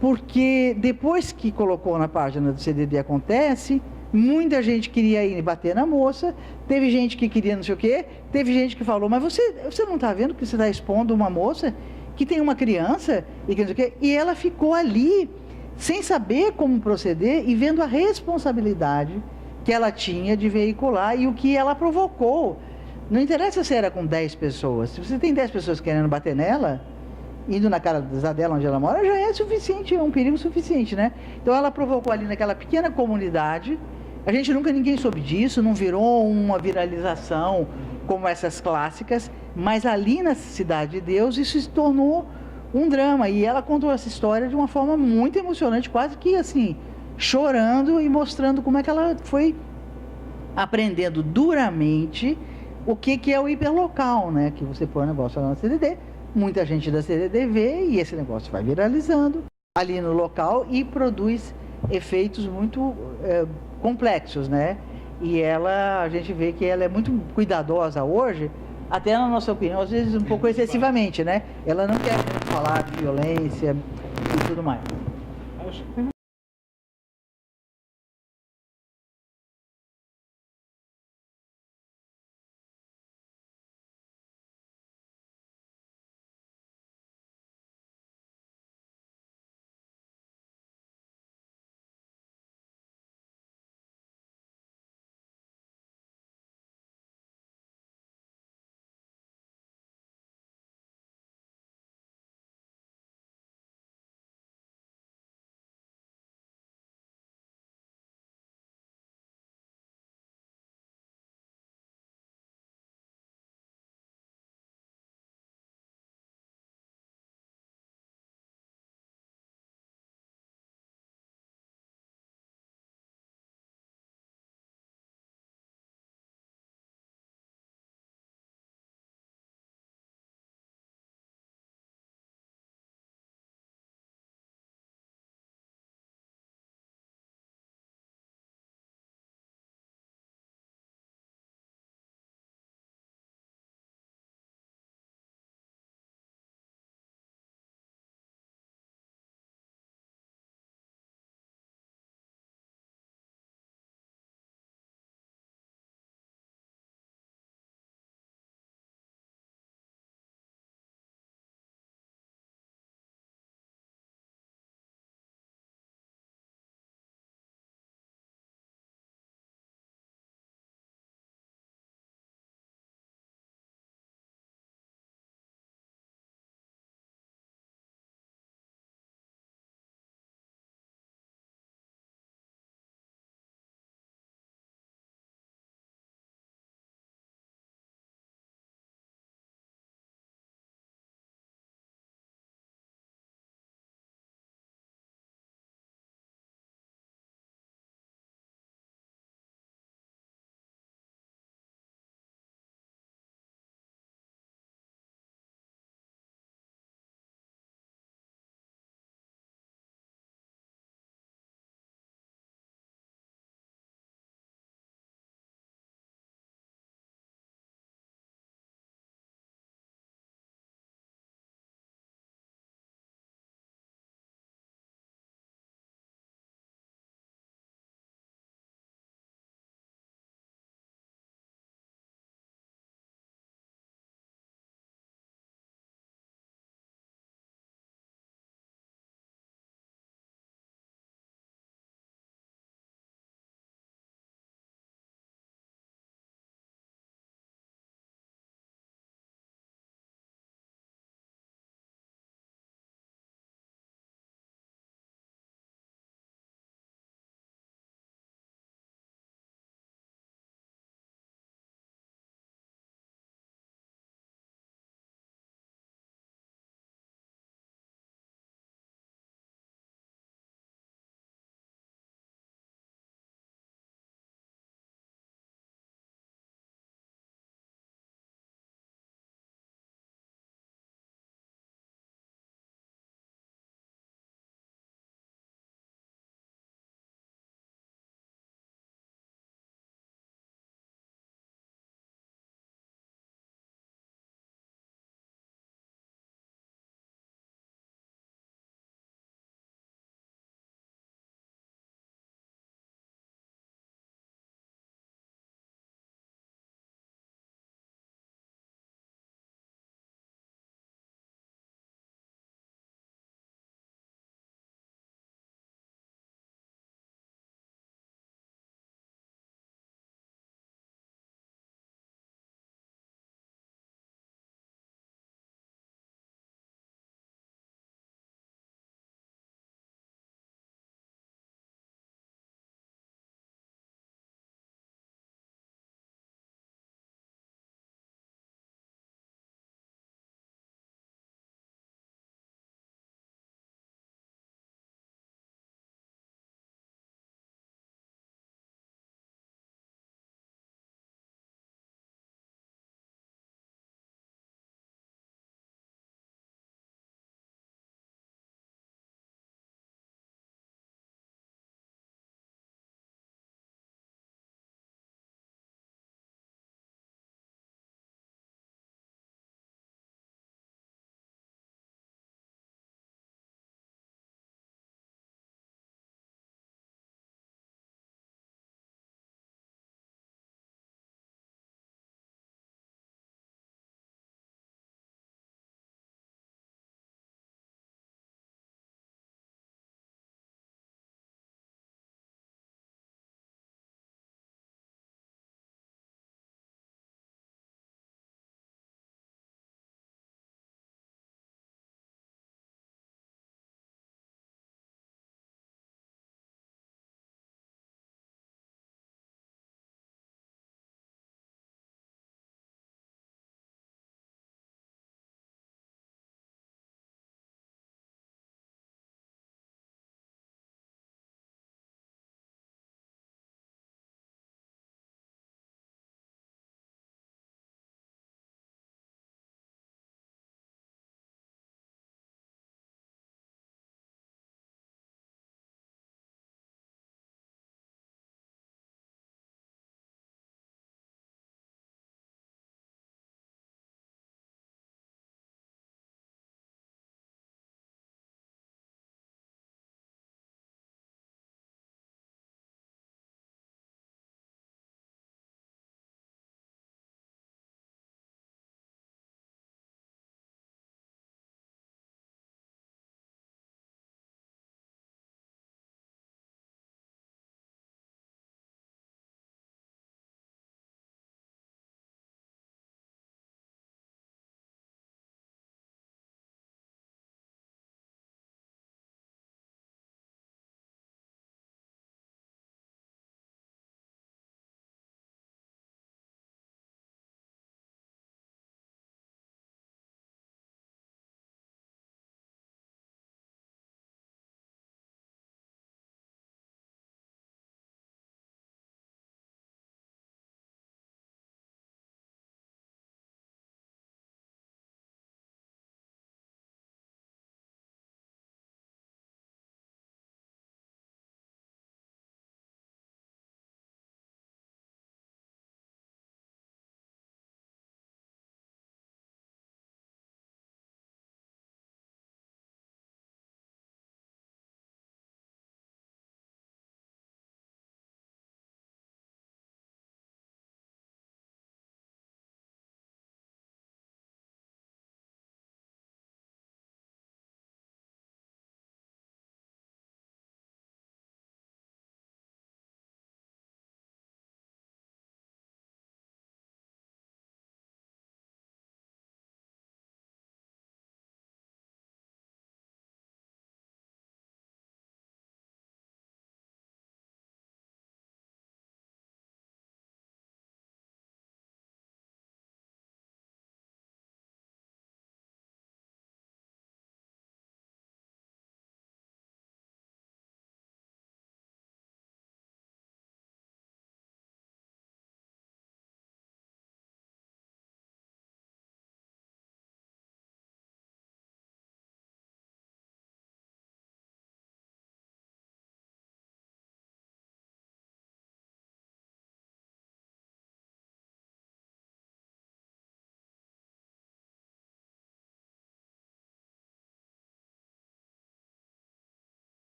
porque depois que colocou na página do CDD Acontece, muita gente queria ir bater na moça, teve gente que queria não sei o quê, teve gente que falou, mas você não está vendo que você está expondo uma moça que tem uma criança e que não sei o quê? E ela ficou ali sem saber como proceder e vendo a responsabilidade que ela tinha de veicular e o que ela provocou. Não interessa se era com 10 pessoas, se você tem 10 pessoas querendo bater nela, indo na casa dela onde ela mora, já é suficiente, é um perigo suficiente, né? Então ela provocou ali naquela pequena comunidade, ninguém soube disso, não virou uma viralização como essas clássicas, mas ali na Cidade de Deus isso se tornou um drama, e ela contou essa história de uma forma muito emocionante, quase que assim, chorando e mostrando como é que ela foi aprendendo duramente o que é o hiperlocal, né? Que você põe o negócio lá na CDD, muita gente da CDD vê e esse negócio vai viralizando ali no local e produz efeitos muito complexos, né? E a gente vê que ela é muito cuidadosa hoje, até na nossa opinião, às vezes um pouco excessivamente, né? Ela não quer falar de violência e tudo mais.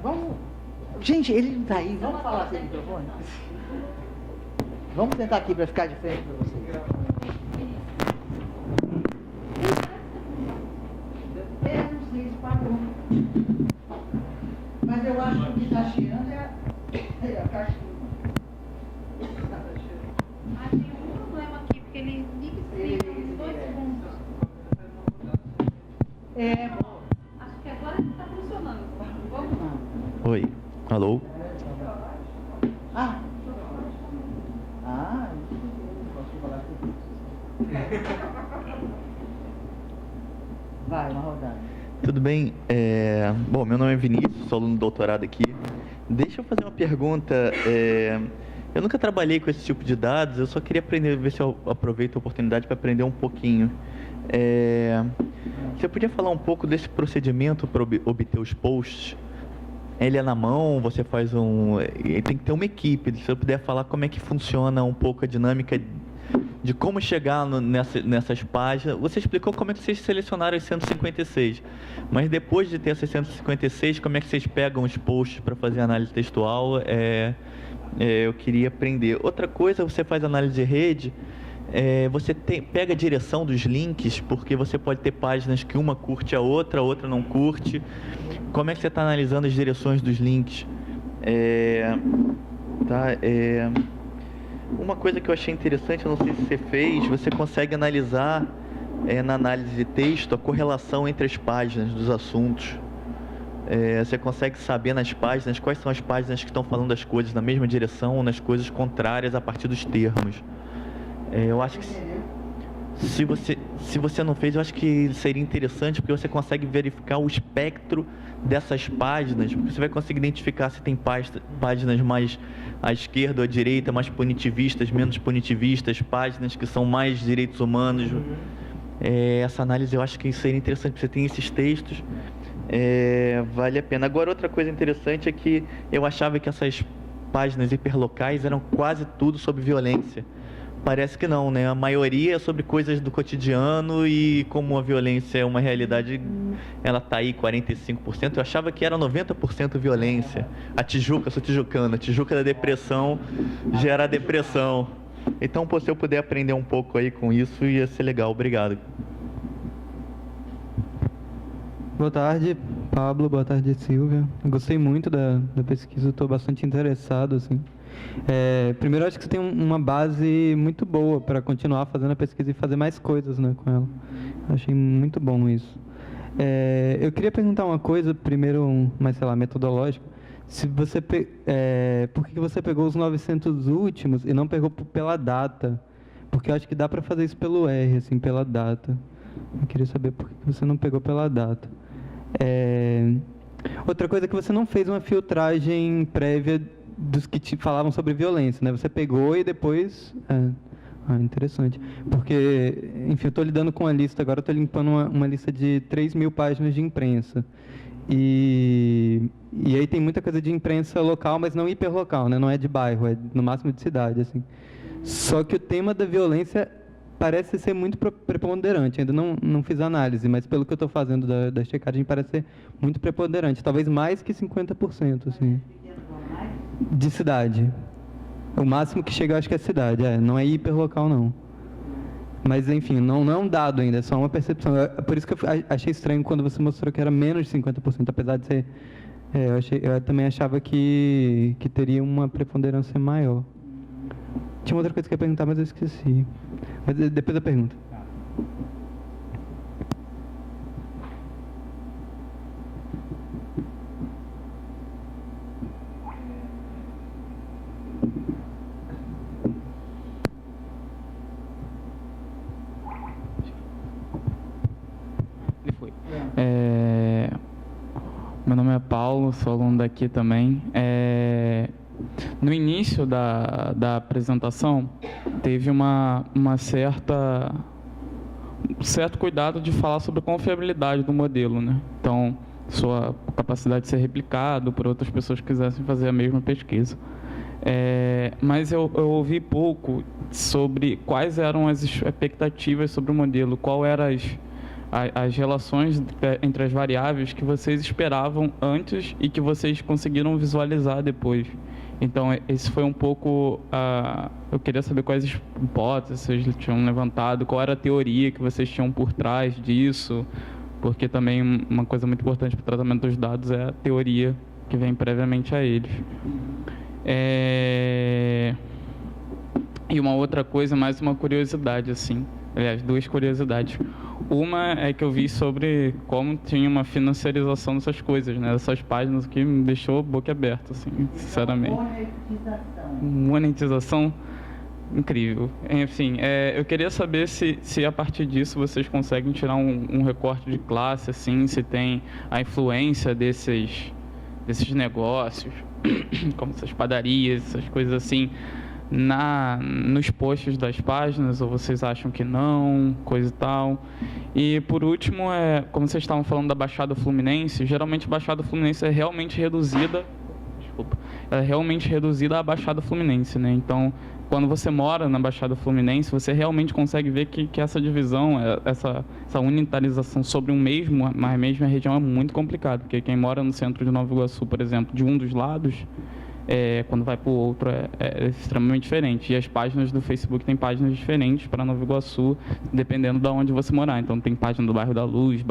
Vamos. Gente, ele não está aí. Vamos falar sem microfone? Vamos tentar aqui para ficar de frente para vocês. Não sei se parou. Mas eu acho que o que está cheirando é a caixa. Ah, tem um problema aqui, porque ele liga e desliga uns 2 segundos. Acho que agora está funcionando. Vamos lá. Oi, alô? Ah, posso falar com Vai, uma rodada. Tudo bem? Bom, meu nome é Vinícius, sou aluno do doutorado aqui. Deixa eu fazer uma pergunta. Eu nunca trabalhei com esse tipo de dados, eu só queria aprender, ver se eu aproveito a oportunidade para aprender um pouquinho. Você podia falar um pouco desse procedimento para obter os posts? Ele é na mão, você faz tem que ter uma equipe. Se eu puder falar como é que funciona um pouco a dinâmica de como chegar nessas páginas. Você explicou como é que vocês selecionaram os 156, mas depois de ter essas 156, como é que vocês pegam os posts para fazer análise textual? Eu queria aprender. Outra coisa, você faz análise de rede, você pega a direção dos links, porque você pode ter páginas que uma curte a outra não curte. Como é que você está analisando as direções dos links? Uma coisa que eu achei interessante, eu não sei se você fez, você consegue analisar na análise de texto a correlação entre as páginas dos assuntos. Você consegue saber nas páginas quais são as páginas que estão falando as coisas na mesma direção ou nas coisas contrárias a partir dos termos. Eu acho que se você não fez, eu acho que seria interessante, porque você consegue verificar o espectro dessas páginas, porque você vai conseguir identificar se tem páginas mais à esquerda ou à direita, mais punitivistas, menos punitivistas, páginas que são mais direitos humanos. Essa análise eu acho que seria interessante, porque você tem esses textos, vale a pena. Agora, outra coisa interessante é que eu achava que essas páginas hiperlocais eram quase tudo sobre violência. Parece que não, né? A maioria é sobre coisas do cotidiano, e como a violência é uma realidade, ela está aí 45%. Eu achava que era 90% violência. A Tijuca, sou tijucana, a Tijuca da depressão gera depressão. Então, se eu puder aprender um pouco aí com isso, ia ser legal. Obrigado. Boa tarde, Pablo. Boa tarde, Silvia. Eu gostei muito da pesquisa, estou bastante interessado, assim. Primeiro, acho que você tem uma base muito boa para continuar fazendo a pesquisa e fazer mais coisas, né, com ela. Achei muito bom isso. Eu queria perguntar uma coisa, primeiro, mais, sei lá, metodológico. Se você por que você pegou os 900 últimos e não pegou pela data? Porque eu acho que dá para fazer isso pelo R, assim, pela data. Eu queria saber por que você não pegou pela data. Outra coisa é que você não fez uma filtragem prévia dos que te falavam sobre violência, né? Você pegou e depois... interessante. Porque, enfim, eu estou lidando com a lista, agora eu estou limpando uma lista de 3.000 páginas de imprensa. E aí tem muita coisa de imprensa local, mas não hiperlocal, né? Não é de bairro, é no máximo de cidade, assim. Só que o tema da violência parece ser muito preponderante. Ainda não fiz análise, mas pelo que eu estou fazendo da checagem, parece ser muito preponderante. Talvez mais que 50%, assim. De cidade. O máximo que chega, eu acho que é cidade. Não é hiperlocal, não. Mas, enfim, não é um dado ainda, é só uma percepção. Por isso que eu achei estranho quando você mostrou que era menos de 50%, apesar de ser... eu também achava que teria uma preponderância maior. Tinha outra coisa que eu ia perguntar, mas eu esqueci. Mas depois eu pergunto. Meu nome é Paulo, sou aluno daqui também. No início da apresentação, teve um certo cuidado de falar sobre a confiabilidade do modelo, né? Então, sua capacidade de ser replicado por outras pessoas que quisessem fazer a mesma pesquisa. Mas eu ouvi pouco sobre quais eram as expectativas sobre o modelo, qual eram as relações entre as variáveis que vocês esperavam antes e que vocês conseguiram visualizar depois. Então, esse foi um pouco... eu queria saber quais hipóteses vocês tinham levantado, qual era a teoria que vocês tinham por trás disso, porque também uma coisa muito importante para o tratamento dos dados é a teoria que vem previamente a eles. E uma outra coisa, mais uma curiosidade, assim. Aliás, duas curiosidades. Uma é que eu vi sobre como tinha uma financiarização dessas coisas, né? Dessas páginas, que me deixou boquiaberto, assim, sinceramente. Monetização incrível. Enfim, eu queria saber se a partir disso vocês conseguem tirar um recorte de classe, assim, se tem a influência desses negócios, como essas padarias, essas coisas assim, nos posts das páginas, ou vocês acham que não, coisa e tal. E por último, como vocês estavam falando da Baixada Fluminense, geralmente a Baixada Fluminense é realmente reduzida, à Baixada Fluminense, né? Então, quando você mora na Baixada Fluminense, você realmente consegue ver que essa divisão, essa unitarização sobre uma mesma região é muito complicado, porque quem mora no centro de Nova Iguaçu, por exemplo, de um dos lados, quando vai para o outro é extremamente diferente. E as páginas do Facebook têm páginas diferentes para Nova Iguaçu, dependendo de onde você morar. Então tem página do Bairro da Luz,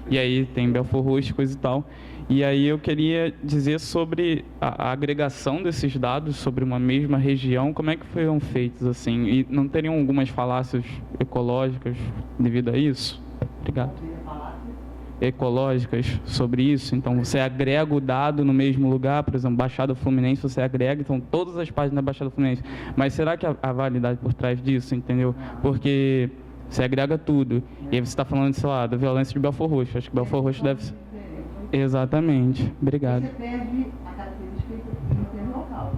e aí tem Belfor Roxo, coisa e tal. E aí eu queria dizer sobre a agregação desses dados sobre uma mesma região, como é que foram feitos, assim? E não teriam algumas falácias ecológicas devido a isso? Obrigado. Ecológicas sobre isso. Então, você agrega o dado no mesmo lugar, por exemplo, Baixada Fluminense, você agrega, então, todas as páginas da Baixada Fluminense. Mas será que a validade por trás disso, entendeu? Porque você agrega tudo. E aí você está falando, sei lá, da violência de Belfor Roxo. Acho que Belfor Roxo deve ser... Exatamente. Obrigado. Você perde a característica do termo local.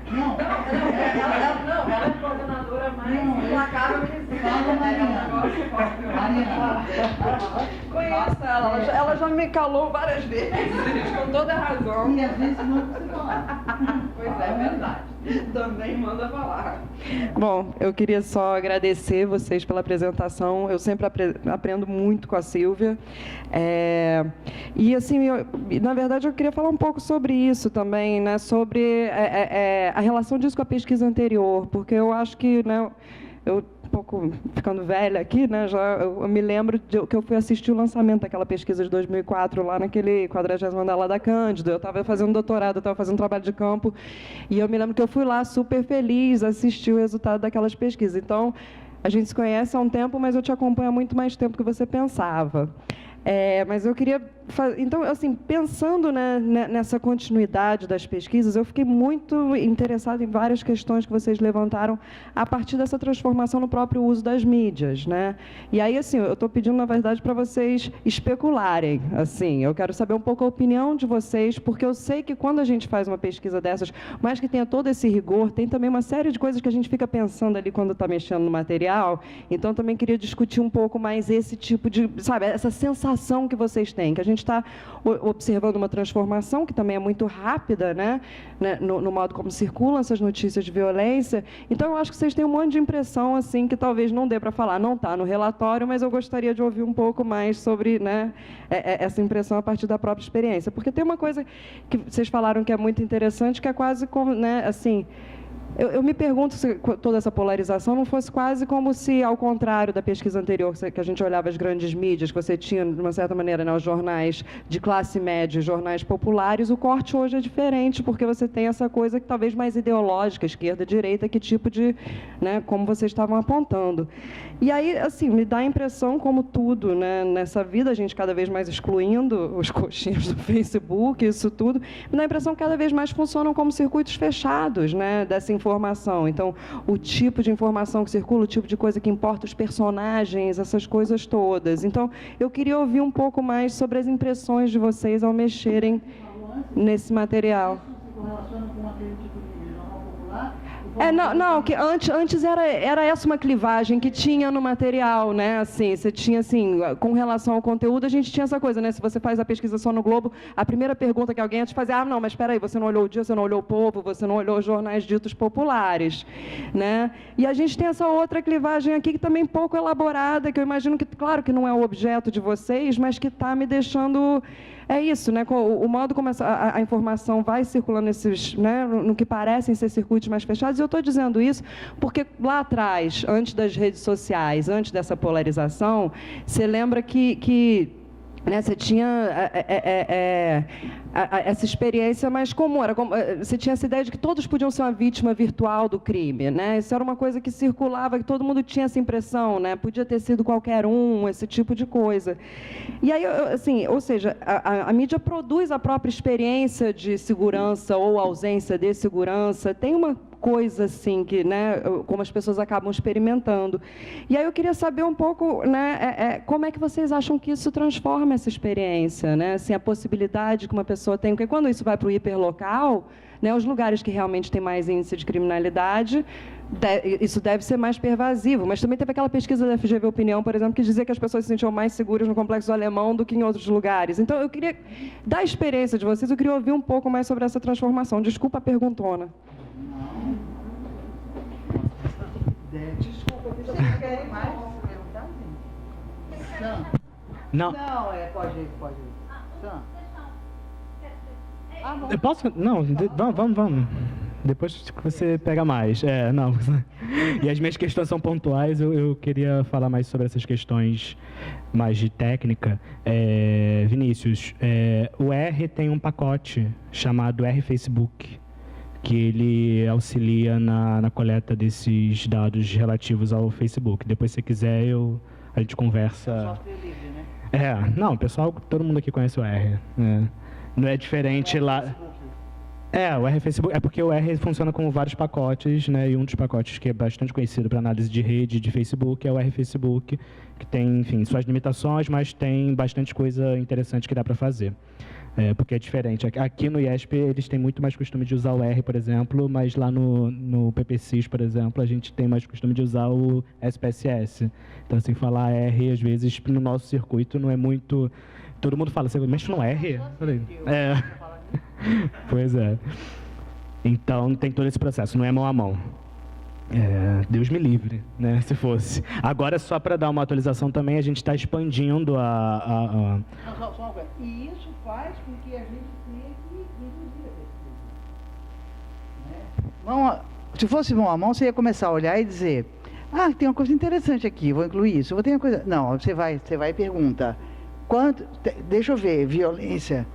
Não, ela é coordenadora mais implacável que existe. Conheço ela já me calou várias vezes, com toda razão. E às vezes não precisa falar. Pois é verdade. Também manda falar. Bom, eu queria só agradecer vocês pela apresentação. Eu sempre aprendo muito com a Sílvia. E, assim, na verdade, eu queria falar um pouco sobre isso também, né? Sobre a relação disso com a pesquisa anterior, porque eu acho que, né, eu um pouco ficando velha aqui, né? Eu me lembro que eu fui assistir o lançamento daquela pesquisa de 2004 lá naquele 40º andar lá da Cândido. Eu estava fazendo doutorado, eu estava fazendo trabalho de campo, e eu me lembro que eu fui lá super feliz assistir o resultado daquelas pesquisas. Então, a gente se conhece há um tempo, mas eu te acompanho há muito mais tempo do que você pensava. Mas eu queria... Então, assim, pensando, né, nessa continuidade das pesquisas, eu fiquei muito interessada em várias questões que vocês levantaram a partir dessa transformação no próprio uso das mídias, né? E aí, assim, eu estou pedindo, na verdade, para vocês especularem. Assim, eu quero saber um pouco a opinião de vocês, porque eu sei que quando a gente faz uma pesquisa dessas, mais que tenha todo esse rigor, tem também uma série de coisas que a gente fica pensando ali quando está mexendo no material. Então, também queria discutir um pouco mais esse tipo de, sabe, essa sensação que vocês têm, que a gente está observando uma transformação que também é muito rápida, né, no modo como circulam essas notícias de violência. Então, eu acho que vocês têm um monte de impressão, assim, que talvez não dê para falar, não está no relatório, mas eu gostaria de ouvir um pouco mais sobre, né, essa impressão a partir da própria experiência. Porque tem uma coisa que vocês falaram que é muito interessante, que é quase como, né, assim... Eu me pergunto se toda essa polarização não fosse quase como se, ao contrário da pesquisa anterior, que a gente olhava as grandes mídias, que você tinha, de uma certa maneira, né, os jornais de classe média, os jornais populares, o corte hoje é diferente, porque você tem essa coisa que talvez mais ideológica, esquerda, direita, que tipo de... né, como vocês estavam apontando. E aí, assim, me dá a impressão, como tudo, né, nessa vida, a gente cada vez mais excluindo os coxinhos do Facebook, isso tudo, me dá a impressão que cada vez mais funcionam como circuitos fechados, né, dessa informação. Então, o tipo de informação que circula, o tipo de coisa que importa, os personagens, essas coisas todas. Então, eu queria ouvir um pouco mais sobre as impressões de vocês ao mexerem nesse material. Isso se correlaciona com aquele tipo de jornal popular, e Não, que antes era essa uma clivagem que tinha no material, né? Assim, você tinha, assim, com relação ao conteúdo, a gente tinha essa coisa, né? Se você faz a pesquisa só no Globo, a primeira pergunta que alguém ia te fazer, não, mas espera aí, você não olhou o Dia, você não olhou o Povo, você não olhou os jornais ditos populares, né? E a gente tem essa outra clivagem aqui que também pouco elaborada, que eu imagino que, claro, que não é o objeto de vocês, mas que está me deixando... É isso, né? O modo como a informação vai circulando nesses, né, no que parecem ser circuitos mais fechados. E eu estou dizendo isso porque lá atrás, antes das redes sociais, antes dessa polarização, você lembra que né, você tinha essa experiência mais comum, você tinha essa ideia de que todos podiam ser uma vítima virtual do crime, né? Isso era uma coisa que circulava, que todo mundo tinha essa impressão, né? Podia ter sido qualquer um, esse tipo de coisa. E aí, assim, ou seja, a mídia produz a própria experiência de segurança ou ausência de segurança, tem uma coisa assim que, né, como as pessoas acabam experimentando. E aí eu queria saber um pouco, né, como é que vocês acham que isso transforma essa experiência, né, assim, a possibilidade que uma pessoa tem, porque quando isso vai para o hiperlocal, né, os lugares que realmente têm mais índice de criminalidade, isso deve ser mais pervasivo, mas também teve aquela pesquisa da FGV Opinião, por exemplo, que dizia que as pessoas se sentiam mais seguras no Complexo Alemão do que em outros lugares. Então, eu queria, da experiência de vocês, eu queria ouvir um pouco mais sobre essa transformação. Desculpa a perguntona. Desculpa, vocês querem mais perguntar? Não. Não, pode ir. Sam. Bom. Eu posso? Não, vamos. Depois que você pega mais. Não. E as minhas questões são pontuais, eu queria falar mais sobre essas questões mais de técnica. Vinícius, o R tem um pacote chamado R Facebook, que ele auxilia na coleta desses dados relativos ao Facebook. Depois, se quiser, a gente conversa. É software livre, né? Não, pessoal, todo mundo aqui conhece o R. Não é diferente lá. O R Facebook é porque o R funciona com vários pacotes, né? E um dos pacotes que é bastante conhecido para análise de rede de Facebook é o R Facebook, que tem, enfim, suas limitações, mas tem bastante coisa interessante que dá para fazer. Porque é diferente. Aqui no IESP, eles têm muito mais costume de usar o R, por exemplo, mas lá no PPCIS, por exemplo, a gente tem mais costume de usar o SPSS. Então, assim, falar R, às vezes, no nosso circuito não é muito... Todo mundo fala, você mexe no R? Pois é. Então, tem todo esse processo, não é mão a mão. Deus me livre, né, se fosse. Agora, só para dar uma atualização também, a gente está expandindo Não, só uma coisa. E isso faz com que a gente tenha que induzir a pesquisa. Se fosse mão a mão, você ia começar a olhar e dizer, tem uma coisa interessante aqui, vou incluir isso. Uma coisa... Não, você vai e pergunta, deixa eu ver, violência.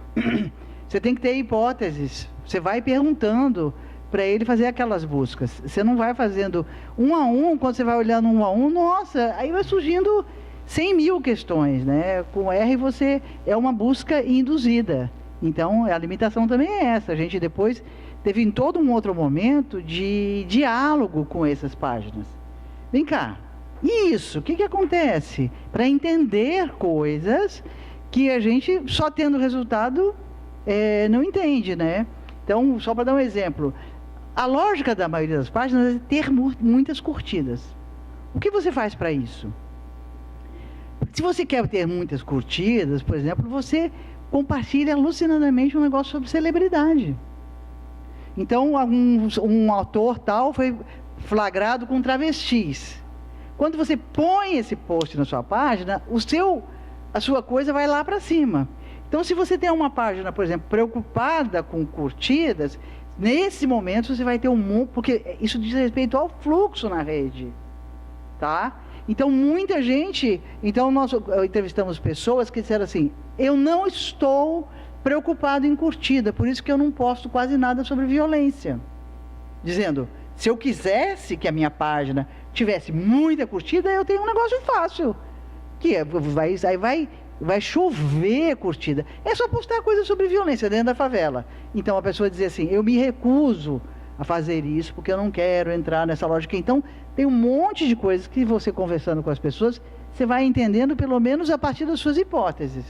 Você tem que ter hipóteses. Você vai perguntando para ele fazer aquelas buscas. Você não vai fazendo um a um, quando você vai olhando um a um, nossa, aí vai surgindo 100 mil questões, né? Com R você é uma busca induzida. Então, a limitação também é essa. A gente depois teve em todo um outro momento de diálogo com essas páginas. Vem cá, e isso, o que acontece? Para entender coisas que a gente, só tendo resultado, não entende, né? Então, só para dar um exemplo, a lógica da maioria das páginas é ter muitas curtidas. O que você faz para isso? Se você quer ter muitas curtidas, por exemplo, você compartilha alucinadamente um negócio sobre celebridade. Então, um autor tal foi flagrado com travestis. Quando você põe esse post na sua página, a sua coisa vai lá para cima. Então, se você tem uma página, por exemplo, preocupada com curtidas, nesse momento você vai ter porque isso diz respeito ao fluxo na rede, tá? Então, muita gente... Então, nós entrevistamos pessoas que disseram assim, eu não estou preocupado em curtida, por isso que eu não posto quase nada sobre violência. Dizendo, se eu quisesse que a minha página tivesse muita curtida, eu tenho um negócio fácil, que vai chover curtida. É só postar coisa sobre violência dentro da favela. Então, a pessoa dizer assim, eu me recuso a fazer isso, porque eu não quero entrar nessa lógica. Então, tem um monte de coisas que você conversando com as pessoas, você vai entendendo, pelo menos, a partir das suas hipóteses.